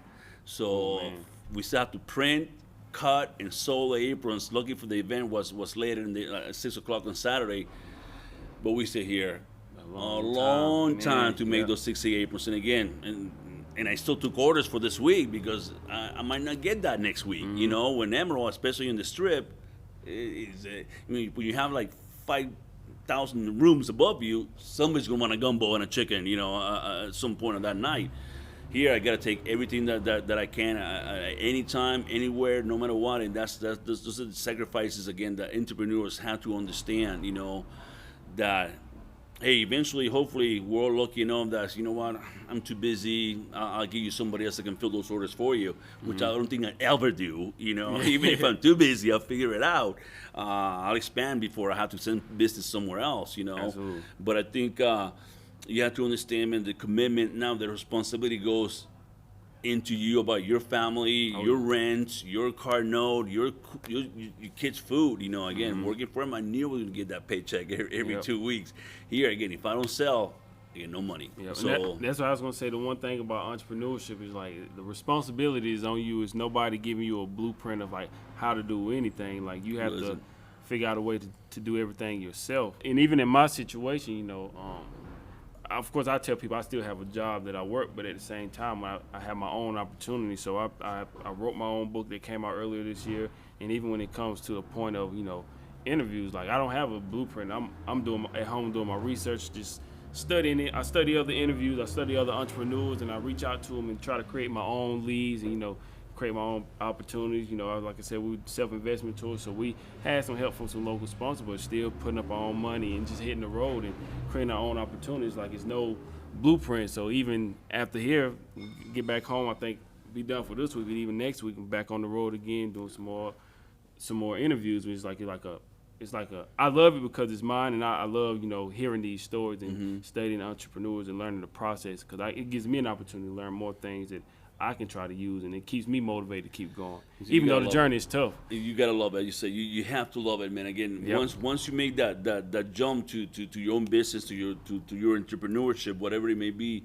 So we still have to print, cut, and sew the aprons. Lucky for the event was later at 6 o'clock on Saturday. But we stay here a long time to make those 60 aprons. And again, and I still took orders for this week because I might not get that next week. You know, when Emerald, especially in the Strip, I mean, when you have like 5,000 rooms above you, somebody's gonna want a gumbo and a chicken, you know, at some point of that night. Here, I gotta take everything that I can, anytime, anywhere, no matter what, and those are the sacrifices again that entrepreneurs have to understand. You know, that. Hey, eventually, hopefully, we're all lucky enough that, you know what, I'm too busy. I'll give you somebody else that can fill those orders for you, which I don't think I ever do. You know, even if I'm too busy, I'll figure it out. I'll expand before I have to send business somewhere else. You know, Absolutely. But I think you have to understand, man, the commitment now, the responsibility goes into you about your family, your rent, your car note, your kids' food. You know, again, working for him, I knew I was going to get that paycheck every 2 weeks. Here, again, if I don't sell, I get no money. So that's what I was going to say. The one thing about entrepreneurship is, like, the responsibility is on you. It's nobody giving you a blueprint of, like, how to do anything. Like, you have to figure out a way to do everything yourself. And even in my situation, you know, of course, I tell people I still have a job that I work, but at the same time, I have my own opportunity. So I wrote my own book that came out earlier this year. And even when it comes to the point of, you know, interviews, like, I don't have a blueprint. I'm doing at home doing my research, just studying it. I study other interviews, I study other entrepreneurs, and I reach out to them and try to create my own leads and, you know, create my own opportunities. You know, like I said, we self-investment tools, so we had some help from some local sponsors, but still putting up our own money and just hitting the road and creating our own opportunities. Like, it's no blueprint. So even after here, get back home, I think be done for this week, and even next week, I'm back on the road again doing some more interviews. Which is like I love it because it's mine, and I love, you know, hearing these stories and studying entrepreneurs and learning the process, because it gives me an opportunity to learn more things that I can try to use, and it keeps me motivated to keep going, even though the journey is tough. You gotta love it. You say you have to love it, man. Again, once you make that jump to your own business, to your entrepreneurship, whatever it may be,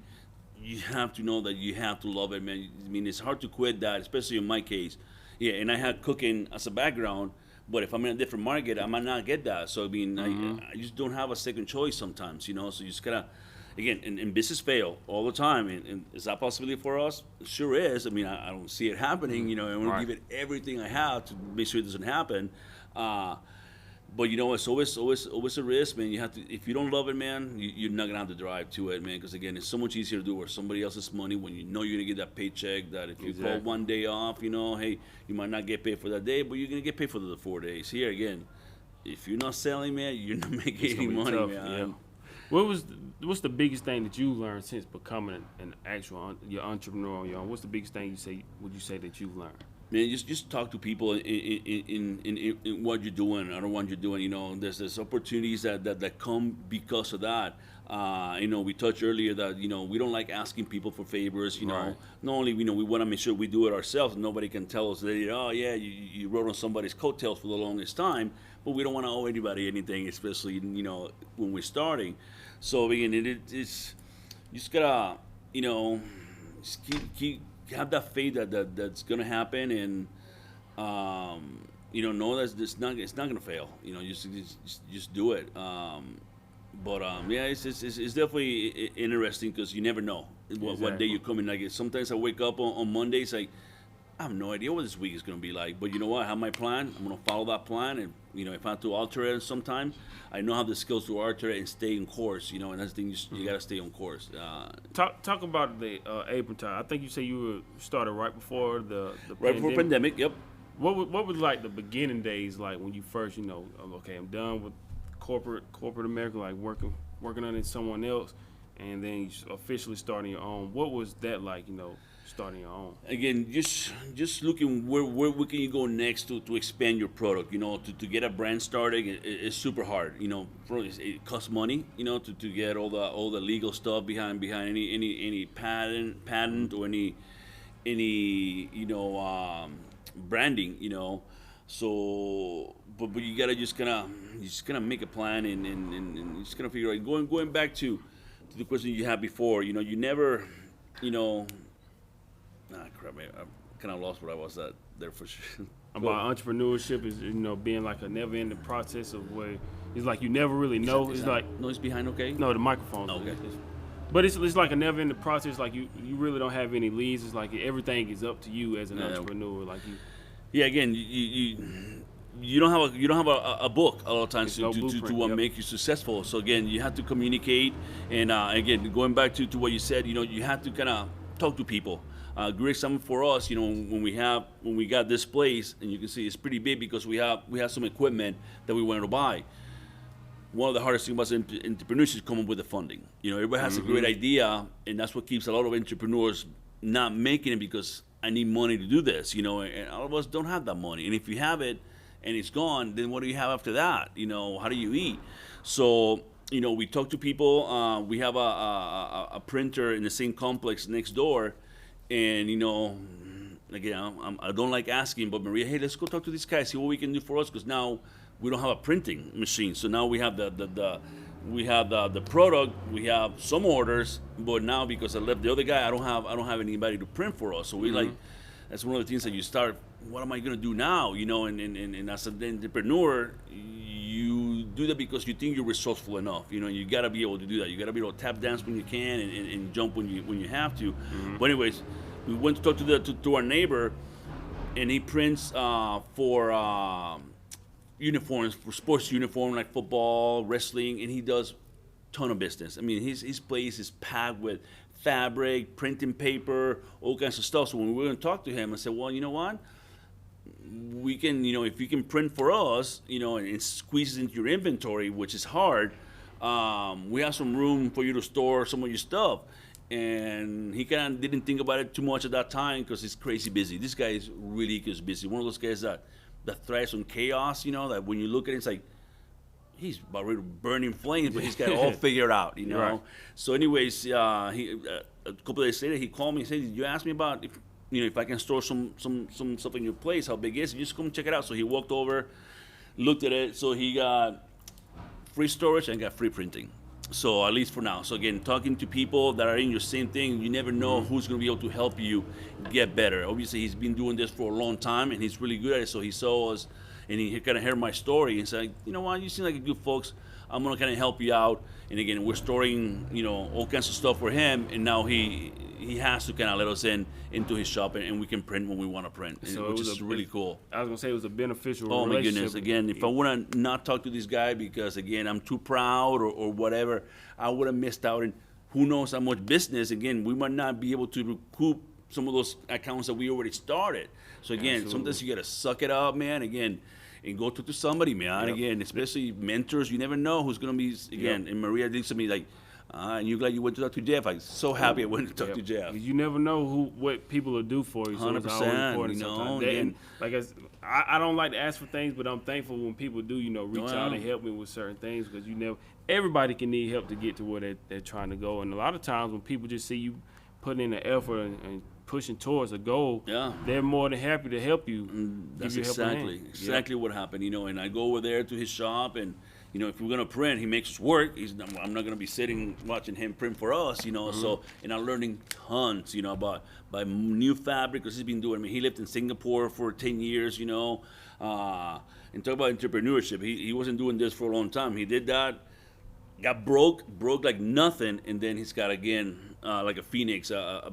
you have to know that you have to love it, man. I mean, it's hard to quit that, especially in my case. Yeah, and I had cooking as a background, but if I'm in a different market, I might not get that. So I mean, I just don't have a second choice sometimes, you know. So you just gotta. again, and business fail all the time. And is that possibility for us? Sure is. I mean, I don't see it happening. You know, I want Right. to give it everything I have to make sure it doesn't happen. But you know, it's always a risk, man. You have to, if you don't love it, man, you're not gonna have to drive to it, man. Because again, it's so much easier to do with somebody else's money when you know you're gonna get that paycheck. That if you call one day off, you know, hey, you might not get paid for that day, but you're gonna get paid for the 4 days. Here again, if you're not selling, man, you're not making It's gonna any be money, tough, man. yeah. What's the biggest thing that you learned since becoming an actual your entrepreneur on your own? What's the biggest thing would you say that you've learned? Man, just talk to people in what you're doing or what you're doing. You know, there's opportunities that come because of that. You know, we touched earlier that, you know, we don't like asking people for favors. You know, Right. not only, you know, we want to make sure we do it ourselves. Nobody can tell us that, oh yeah, you rode on somebody's coattails for the longest time, but we don't want to owe anybody anything, especially, you know, when we're starting. So again, it's you just gotta, you know, just keep have that faith that's gonna happen, and you know that it's not gonna fail. You know, just do it. Yeah, it's definitely interesting because you never know what day you're coming. Like sometimes I wake up on Mondays like I have no idea what this week is gonna be like. But you know what? I have my plan. I'm gonna follow that plan, and you know if I have to alter it sometime, I know how the skills to alter it and stay in course. You know, and that's the thing. You gotta stay on course. Talk about the apron tie. I think you say you were started right before the Right before pandemic. Yep. What was like the beginning days like when you first, you know, okay, I'm done with corporate America, like working under someone else, and then you officially starting your own. What was that like, you know, starting your own? Again, just looking where can you go next to expand your product. You know, to get a brand started is super hard. You know, it costs money. You know, to get all the legal stuff behind any patent or any you know branding. You know, so but you gotta just gonna make a plan and just gonna figure out going back to the question you had before. You know, you never, you know. Crap, man. I kind of lost what I was at there for sure. About entrepreneurship is, you know, being like a never-ending process of where it's like you never really know. It's like noise behind, okay? no, the microphone. Okay. But it's like a never-ending process. Like you really don't have any leads. It's like everything is up to you as an entrepreneur. Like you. Yeah, again, you don't have a book a lot of times to make you successful. So again, you have to communicate, and again, going back to what you said, you know, you have to kind of talk to people. Great example for us, you know, when we got this place, and you can see it's pretty big because we have some equipment that we wanted to buy. One of the hardest things about entrepreneurs is come up with the funding. You know, everybody has a great idea, and that's what keeps a lot of entrepreneurs not making it because I need money to do this. You know, and all of us don't have that money. And if you have it and it's gone, then what do you have after that? You know, how do you eat? So, you know, we talk to people. We have a printer in the same complex next door. And, you know, again, I don't like asking, but Maria, hey, let's go talk to this guy, see what we can do for us, because now we don't have a printing machine. So now we have the product, we have some orders, but now because I left the other guy, I don't have anybody to print for us. So we like, that's one of the things that you start. What am I gonna do now? You know, and as an entrepreneur, you do that because you think you're resourceful enough. You know, you gotta be able to do that. You gotta be able to tap dance when you can and jump when you have to. But anyways, we went to talk to our neighbor, and he prints for uniforms, for sports uniform like football, wrestling, and he does ton of business. I mean, his place is packed with fabric, printing paper, all kinds of stuff. So when we were going to talk to him, I said, well, you know what? We can, you know, if you can print for us, you know, and it squeezes into your inventory, which is hard, we have some room for you to store some of your stuff. And he kind of didn't think about it too much at that time because he's crazy busy. This guy is really busy. One of those guys that thrives on chaos, you know, that when you look at it, it's like, he's about ready to burn in flames, but he's got it all figured out, you know. Right. So anyways, a couple of days later, he called me and said, did you ask me about if I can store some stuff in your place? How big is it? Just come check it out. So he walked over, looked at it. So he got free storage and got free printing. So at least for now. So again, talking to people that are in your same thing, you never know who's going to be able to help you get better. Obviously, he's been doing this for a long time, and he's really good at it. So he saw us, and he kind of heard my story and said, you know what, you seem like a good folks. I'm gonna kind of help you out. And again, we're storing, all kinds of stuff for him, and now he has to kind of let us into his shop, and we can print when we want to print, which is really cool. I was gonna say it was a beneficial Oh my relationship. goodness! Again, if I would have not talked to this guy because again I'm too proud or whatever, I would have missed out. And who knows how much business? Again, we might not be able to recoup some of those accounts that we already started. So again, Absolutely. sometimes you gotta suck it up, man. Again, and go talk to somebody, man. Yep. Again, especially mentors. You never know who's gonna be. Again, and Maria did to me like, and you glad you went to talk to Jeff. I'm so happy I went to talk to Jeff. You never know what people will do for you. So 100%, it's always important sometimes. And like I don't like to ask for things, but I'm thankful when people do, reach out and help me with certain things, because everybody can need help to get to where they're trying to go. And a lot of times when people just see you putting in the effort and pushing towards a goal, they're more than happy to help you. That's exactly what happened, and I go over there to his shop, and if we're gonna print, he makes us work. I'm not gonna be sitting watching him print for us, So, and I'm learning tons, about new fabric, because he's been doing. I mean, he lived in Singapore for 10 years, and talk about entrepreneurship. He wasn't doing this for a long time. He did that, got broke like nothing, and then he's got again like a phoenix, a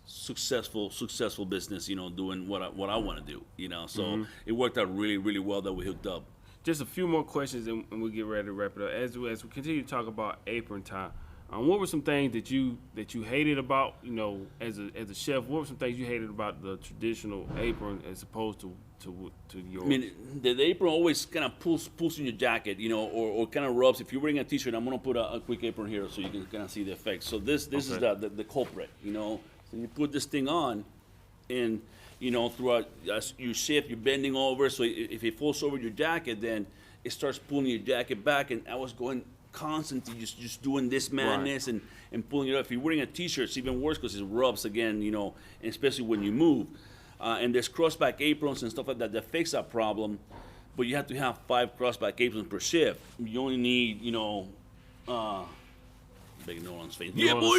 successful business, doing what I want to do, So it worked out really, really well that we hooked up. Just a few more questions, and we'll get ready to wrap it up. As we continue to talk about apron time, what were some things that you hated about, as a chef? What were some things you hated about the traditional apron as opposed to yours? I mean, the apron always kind of pulls in your jacket, or kind of rubs. If you're wearing a t-shirt, I'm gonna put a quick apron here so you can kind of see the effect. So this is the culprit, So you put this thing on, and throughout as you shift, you're bending over. So if it falls over your jacket, then it starts pulling your jacket back. And I was going constantly just doing this madness and pulling it up. If you're wearing a t-shirt, it's even worse because it rubs again, and especially when you move. And there's crossback aprons and stuff like that fix that problem. But you have to have 5 crossback aprons per shift. You only need, big Nolan's face. Yeah, boy!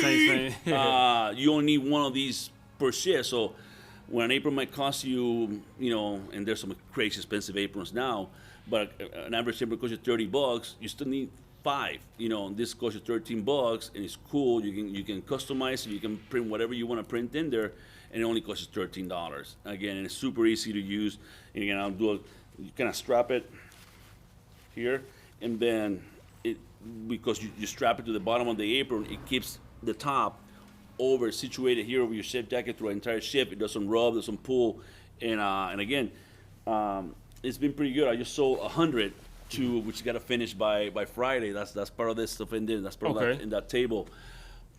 You only need one of these per shift. So when an apron might cost you, and there's some crazy expensive aprons now, but an average apron costs you $30, you still need 5. This costs you $13, and it's cool. You can customize it. You can print whatever you want to print in there, and it only costs you $13. Again, and it's super easy to use. And again, you kind of strap it here, and then because you strap it to the bottom of the apron, it keeps the top situated here over your chef jacket through the entire shift. It doesn't rub, doesn't pull, and again, it's been pretty good. I just sold 100 which got to finish by Friday. That's part of this stuff in there. That's part of that in that table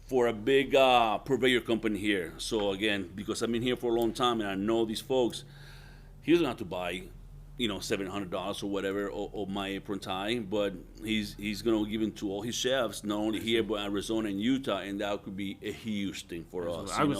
for a big purveyor company here. So again, because I've been here for a long time and I know these folks, he doesn't have to buy $700 or whatever of My Apron Tie, but he's gonna give it to all his chefs, not only here but Arizona and Utah, and that could be a huge thing for us. I'm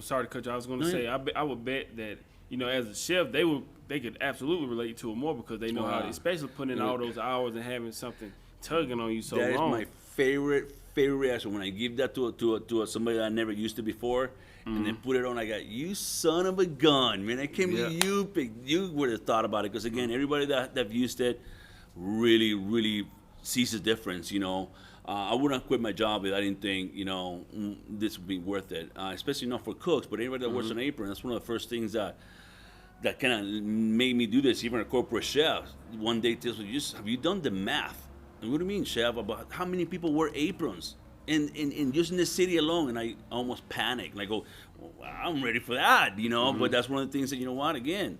sorry to cut you. I was gonna say I would bet that as a chef they could absolutely relate to it more because they know how, especially putting in all those hours and having something tugging on you so long. That is my favorite reaction when I give that to somebody that I never used to before. And then put it on. I got, you son of a gun, man! I can't believe you would have thought about it, because again, everybody that used it really, really sees the difference. I wouldn't have quit my job if I didn't think this would be worth it. Especially not for cooks, but anybody that wears an apron. That's one of the first things that kind of made me do this. Even a corporate chef one day tells me, "Have you done the math?" And what do you mean, chef? About how many people wear aprons? In just in the city alone, and I almost panicked. And I go, well, I'm ready for that, But that's one of the things that, again,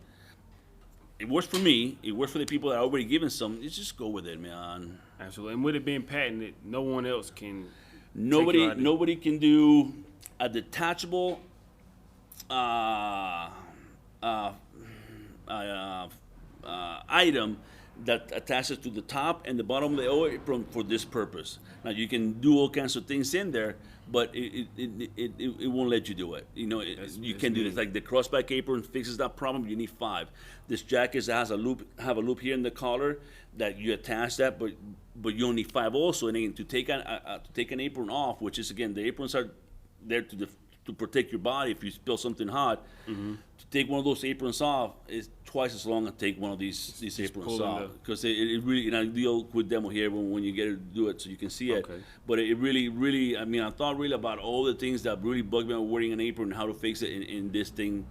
it works for me. It works for the people that are already given some. You just go with it, man. Absolutely. And with it being patented, no one else can. Nobody can do a detachable item that attaches to the top and the bottom of the apron for this purpose. Now you can do all kinds of things in there, but it won't let you do it. You can do this. Like the crossback apron fixes that problem. You need 5. This jacket has a loop here in the collar that you attach that, but you only need 5 also. And again, to take an apron off, which is again the aprons are there to to protect your body if you spill something hot. To take one of those aprons off is twice as long as take one of these aprons off, because it really, and I deal with demo here when you get to do it so you can see it. Okay. But it really, I mean, I thought really about all the things that really bugged me about wearing an apron and how to fix it in this thing.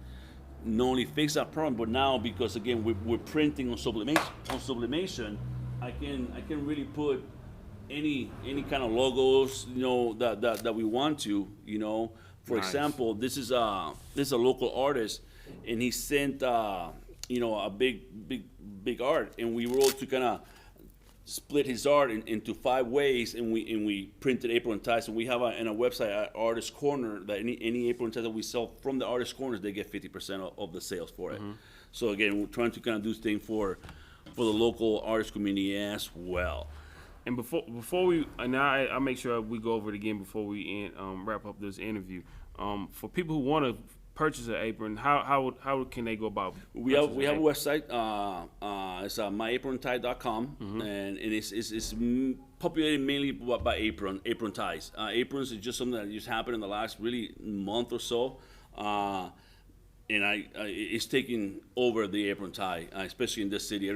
Not only fix that problem, but now because again we're printing on sublimation, I can really put any kind of logos, you know, that we want to, you know. For Nice. example, this is a local artist, and he sent you know, a big art, and we were able to kind of split his art into 5 ways, and we printed apron ties. And we have in our website at Artist Corner that any apron ties that we sell from the Artist Corners, they get 50% of the sales for it. So again, we're trying to kind of do things for the local artist community as well. And before we, and now I make sure we go over it again before we wrap up this interview. For people who want to purchase an apron, how can they go about? We have a website. It's myaprontie.com, and it's populated mainly by apron ties. Aprons is just something that just happened in the last really month or so. And it's taking over the apron tie, especially in this city.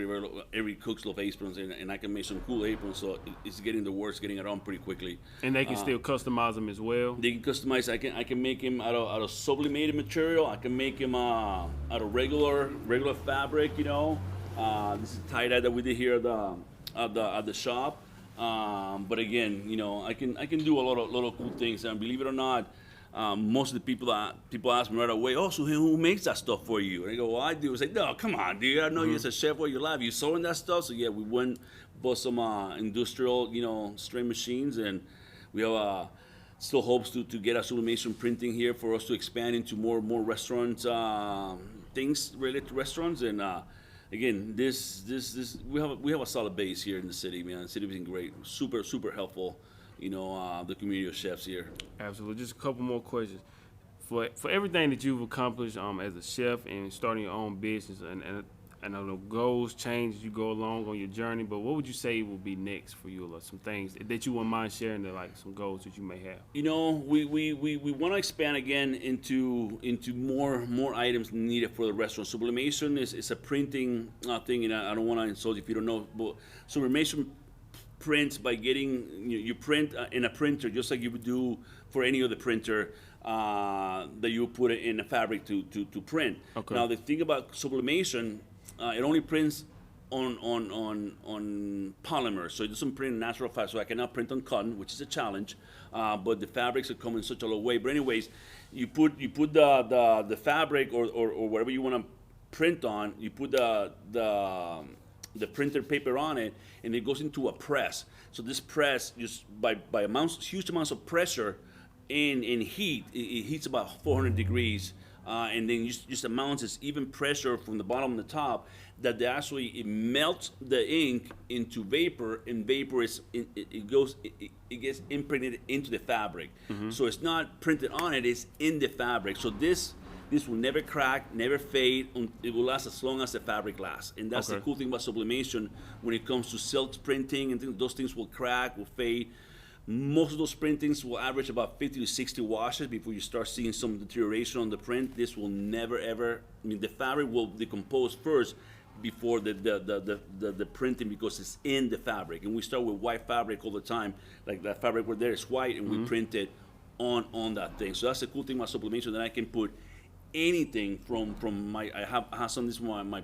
Every cooks love aprons, and I can make some cool aprons. So it's getting the words getting around pretty quickly. And they can still customize them as well. They can customize. I can make them out of sublimated material. I can make them out of regular fabric. You know, this is tie dye that we did here at the shop. But again, you know, I can do a lot of cool things. And believe it or not, most of the people ask me right away, oh, so who makes that stuff for you? And I go, well, I do. It's like, no, come on, dude. I know you're a chef all your life. You sewing that stuff? So yeah, we went, bought some industrial, you know, strain machines, and we have still hopes to get a sublimation printing here for us to expand into more restaurant things related to restaurants. And again, this we have a solid base here in the city, man. The city has been great, super helpful. You know, the community of chefs here. Absolutely. Just a couple more questions. For everything that you've accomplished as a chef and starting your own business, and I know the goals change as you go along on your journey, but what would you say will be next for you, or some things that you wouldn't mind sharing, like some goals that you may have? You know, we want to expand again into more items needed for the restaurant. Sublimation is a printing thing, and I don't want to insult you if you don't know, but sublimation prints by getting, you print in a printer just like you would do for any other printer that you would put it in a fabric to print. Okay. Now the thing about sublimation, it only prints on polymer, so it doesn't print in natural fabric. So I cannot print on cotton, which is a challenge. But the fabrics are coming in such a low way. But anyways, you put the fabric or whatever you want to print on. You put the printed paper on it, and it goes into a press. So this press, just by huge amounts of pressure and heat, it heats about 400 degrees, and then just amounts this even pressure from the bottom and the top that it melts the ink into vapor, and vapor it gets imprinted into the fabric. So it's not printed on it; it's in the fabric. So this will never crack, never fade. It will last as long as the fabric lasts. And that's the cool thing about sublimation when it comes to silk printing and things. Those things will crack, will fade. Most of those printings will average about 50 to 60 washes before you start seeing some deterioration on the print. This will never ever, the fabric will decompose first before the printing, because it's in the fabric. And we start with white fabric all the time. Like that fabric right there is white, and we print it on that thing. So that's the cool thing about sublimation, that I can put anything from my, I have some, this one, my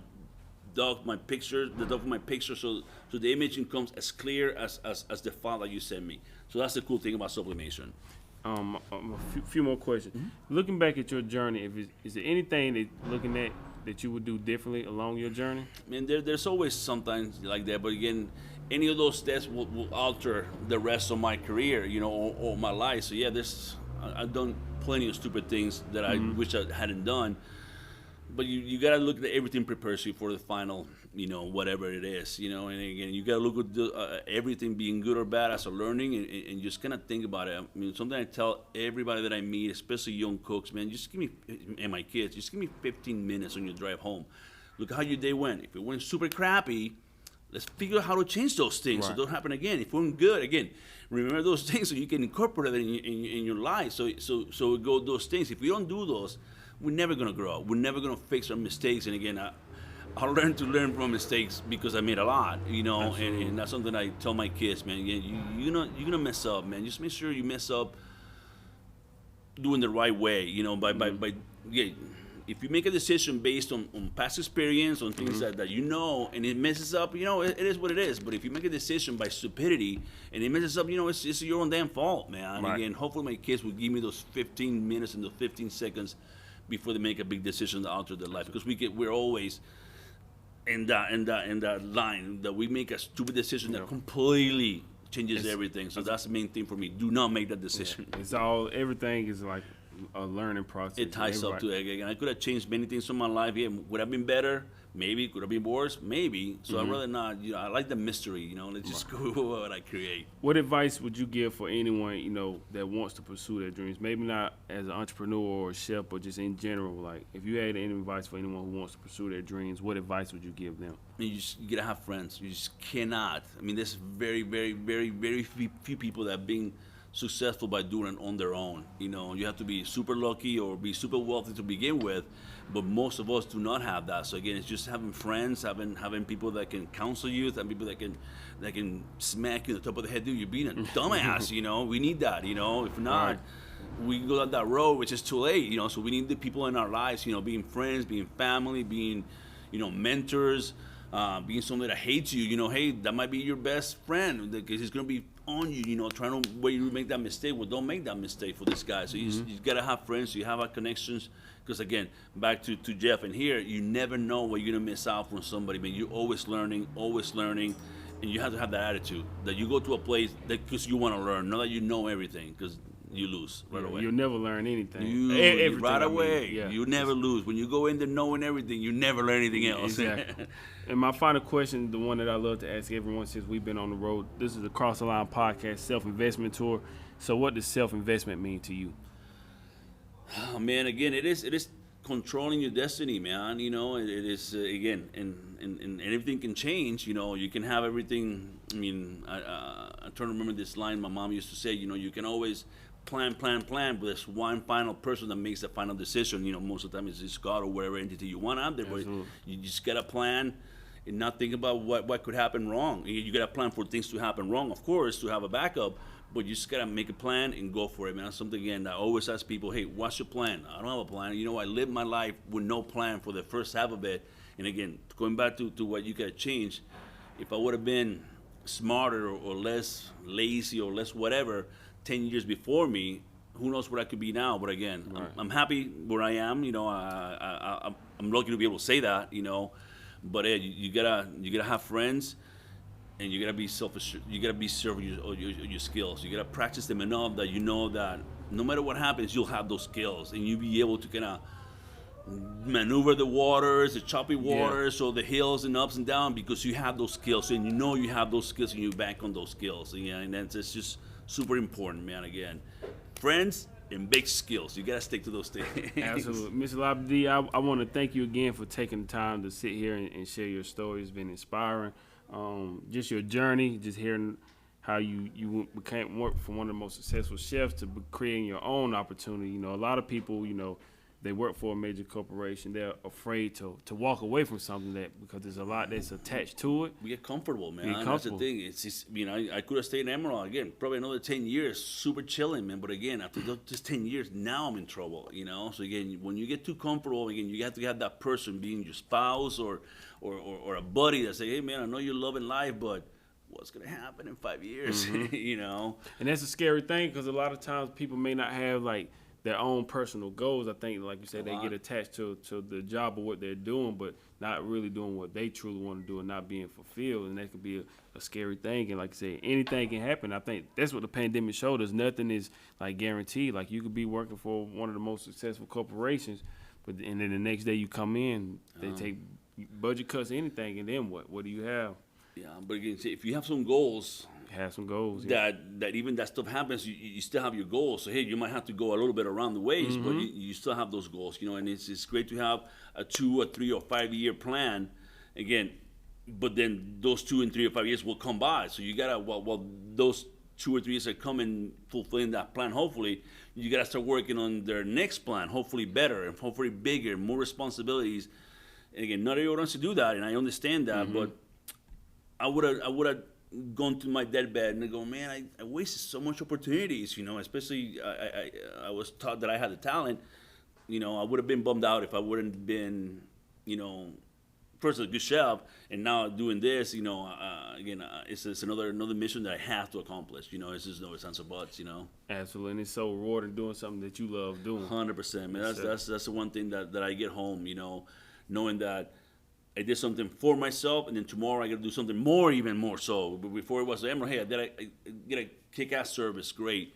dog, my picture, the dog of my picture, so the imaging comes as clear as the file that you send me. So that's the cool thing about sublimation. A few more questions. Looking back at your journey, is there anything that you would do differently along your journey? Man, there's always sometimes like that, but again, any of those steps will alter the rest of my career, you know, or my life. So yeah, I've done plenty of stupid things that I wish I hadn't done. But you gotta look at everything prepares you for the final, you know, whatever it is, you know. And again, you gotta look at everything being good or bad as a learning, and just kind of think about it. I mean, something I tell everybody that I meet, especially young cooks, man, just give me, and my kids, just give me 15 minutes on your drive home. Look at how your day went. If it went super crappy, let's figure out how to change those things so it don't happen again. If we're good, again, remember those things so you can incorporate it in your life. So we go those things. If we don't do those, we're never gonna grow. We're never gonna fix our mistakes. And again, I learned to learn from mistakes because I made a lot, and that's something I tell my kids, man. You're gonna mess up, man. Just make sure you mess up doing the right way, by if you make a decision based on past experience, on things that and it messes up, it is what it is. But if you make a decision by stupidity and it messes up, it's your own damn fault, man. Right. Again, hopefully my kids will give me those 15 minutes and those 15 seconds before they make a big decision to alter their life, because we're always in that line that we make a stupid decision that completely changes everything. So that's the main thing for me. Do not make that decision. Yeah. Everything is like a learning process. It ties up to it. Again, I could have changed many things in my life. Yeah, would have been better? Maybe. Could have been worse? Maybe. So I'd rather not. I like the mystery. Let's just go with what I create. What advice would you give for anyone that wants to pursue their dreams? Maybe not as an entrepreneur or a chef, but just in general. Like, if you had any advice for anyone who wants to pursue their dreams, what advice would you give them? You gotta have friends. You just cannot. There's very, very, very, very few people that have been successful by doing it on their own. You have to be super lucky or be super wealthy to begin with, but most of us do not have that. So again, it's just having friends, having people that can counsel you, having people that can smack you on the top of the head, dude, you're being a dumbass. We need that. If not, we go down that road, which is too late. So we need the people in our lives, being friends, being family, being mentors, being someone that hates you. Hey, that might be your best friend because he's gonna be on you, trying to where you make that mistake. Well, don't make that mistake for this guy. So you gotta have friends. You have connections. Because again, back to Jeff and here, you never know what you're gonna miss out from somebody. Man, you're always learning, and you have to have that attitude that you go to a place that because you want to learn, not that you know everything. Because you lose right away. You'll never learn anything. Everything right away. You never lose. When you go in there knowing everything, you never learn anything else. Exactly. And my final question, the one that I love to ask everyone since we've been on the road, this is the Cross the Line podcast self-investment tour. So what does self-investment mean to you? Oh, man, again, it is controlling your destiny, man. It is, again, and everything can change. You can have everything. I'm trying to remember this line my mom used to say, you can always plan, but there's one final person that makes the final decision. Most of the time it's God or whatever entity you want out there. But you just got to plan and not think about what could happen wrong. You got to plan for things to happen wrong, of course, to have a backup. But you just got to make a plan and go for it, man. That's something, again, that I always ask people, hey, what's your plan? I don't have a plan. I lived my life with no plan for the first half of it. And again, going back to what you got to change, if I would have been smarter or less lazy or less whatever 10 years before me, who knows what I could be now. But again, right. I'm happy where I am. I'm lucky to be able to say that, But you gotta have friends. And you gotta be selfish. You gotta be serving your skills. You gotta practice them enough that that no matter what happens, you'll have those skills, and you'll be able to kind of maneuver the waters, the choppy waters, or the hills and ups and downs because you have those skills, and you have those skills, and you bank on those skills. And that's just super important, man. Again, friends and big skills. You gotta stick to those things. Absolutely, Mr. Labadie. I want to thank you again for taking the time to sit here and share your story. It's been inspiring. Just your journey, just hearing how you became work for one of the most successful chefs to creating your own opportunity. A lot of people, they work for a major corporation. They're afraid to walk away from something because there's a lot that's attached to it. We get comfortable, man. That's the thing. It's just, I could have stayed in Emerald again, probably another 10 years, super chilling, man. But again, after just 10 years, now I'm in trouble, So again, when you get too comfortable, again, you have to have that person, being your spouse or a buddy, that say, hey, man, I know you're loving life, but what's going to happen in 5 years, And that's a scary thing because a lot of times people may not have, their own personal goals. I think, like you said, they get attached to the job or what they're doing, but not really doing what they truly want to do and not being fulfilled. And that could be a scary thing. And like I said, anything can happen. I think that's what the pandemic showed us. Nothing is guaranteed. You could be working for one of the most successful corporations, and then the next day you come in, they take budget cuts, anything, and then what? What do you have? Yeah, but again, if you have some goals, that even that stuff happens, you still have your goals. So hey, you might have to go a little bit around the ways, but you still have those goals, and it's great to have a 2 or 3 or 5 year plan. Again, but then those 2 and 3 or 5 years will come by. So you gotta, while those 2 or 3 years are coming, fulfilling that plan, hopefully, you gotta start working on their next plan, hopefully better and hopefully bigger, more responsibilities. And again, not everyone wants to do that, and I understand that, but I would have gone to my deathbed and go, man, I wasted so much opportunities, especially I was taught that I had the talent. I would have been bummed out if I wouldn't been, first a good chef, and now doing this, again, it's another mission that I have to accomplish. It's just no sense of buts. Absolutely, and it's so rewarding doing something that you love doing. 100%, man. That's the one thing that I get home. Knowing that I did something for myself, and then tomorrow I got to do something more, even more so. But before it was, Emerald, hey, I get a kick-ass service, great.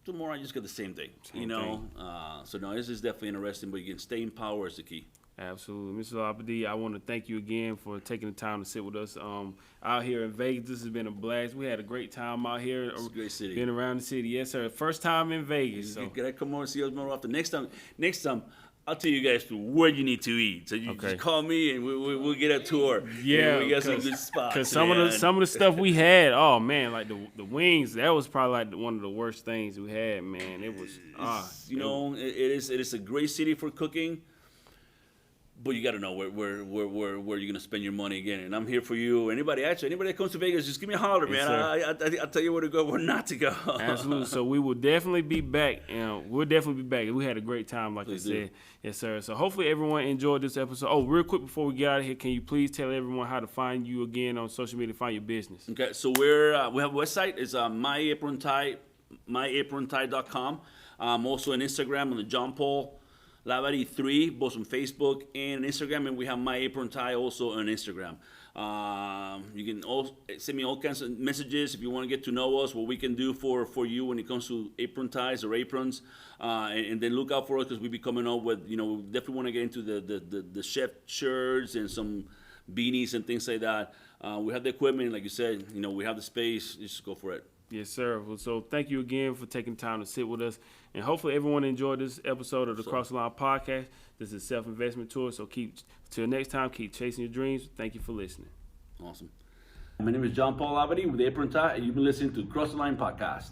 Tomorrow I just get the same thing, So no, this is definitely interesting, but again, staying power is the key. Absolutely. Mr. Labadie, I want to thank you again for taking the time to sit with us out here in Vegas. This has been a blast. We had a great time out here. It's a great city. Been around the city. Yes, sir. First time in Vegas. You gotta come on and see us more often. Next time, I'll tell you guys where you need to eat. So you just call me and we'll get a tour. Yeah, we got some good spots. Because some of the stuff we had, oh man, like the wings, that was probably like one of the worst things we had, man. It was, it is a great city for cooking. But you got to know where you're gonna spend your money again, and I'm here for you. Anybody that comes to Vegas, just give me a holler, man. I'll tell you where to go, where not to go. Absolutely. So we will definitely be back. We'll definitely be back. We had a great time, like I said. Yes, sir. So hopefully everyone enjoyed this episode. Oh, real quick before we get out of here, can you please tell everyone how to find you again on social media, find your business? Okay. So we have a website. It's My Apron Tie, myaprontie.com. Also on Instagram on the Jean Paul Labadie 3, both on Facebook and Instagram, and we have My Apron Tie also on Instagram. You can also send me all kinds of messages if you want to get to know us, what we can do for you when it comes to apron ties or aprons, and then look out for us because we'll be coming up with, we definitely want to get into the chef shirts and some beanies and things like that. We have the equipment, like you said, we have the space. Just go for it. Yes, sir. Well, so thank you again for taking time to sit with us. And hopefully everyone enjoyed this episode of the Cross the Line Podcast. This is Self-Investment Tour. So till next time, keep chasing your dreams. Thank you for listening. Awesome. My name is Jean Paul Labadie with Apron Tie, and you've been listening to Cross the Line Podcast.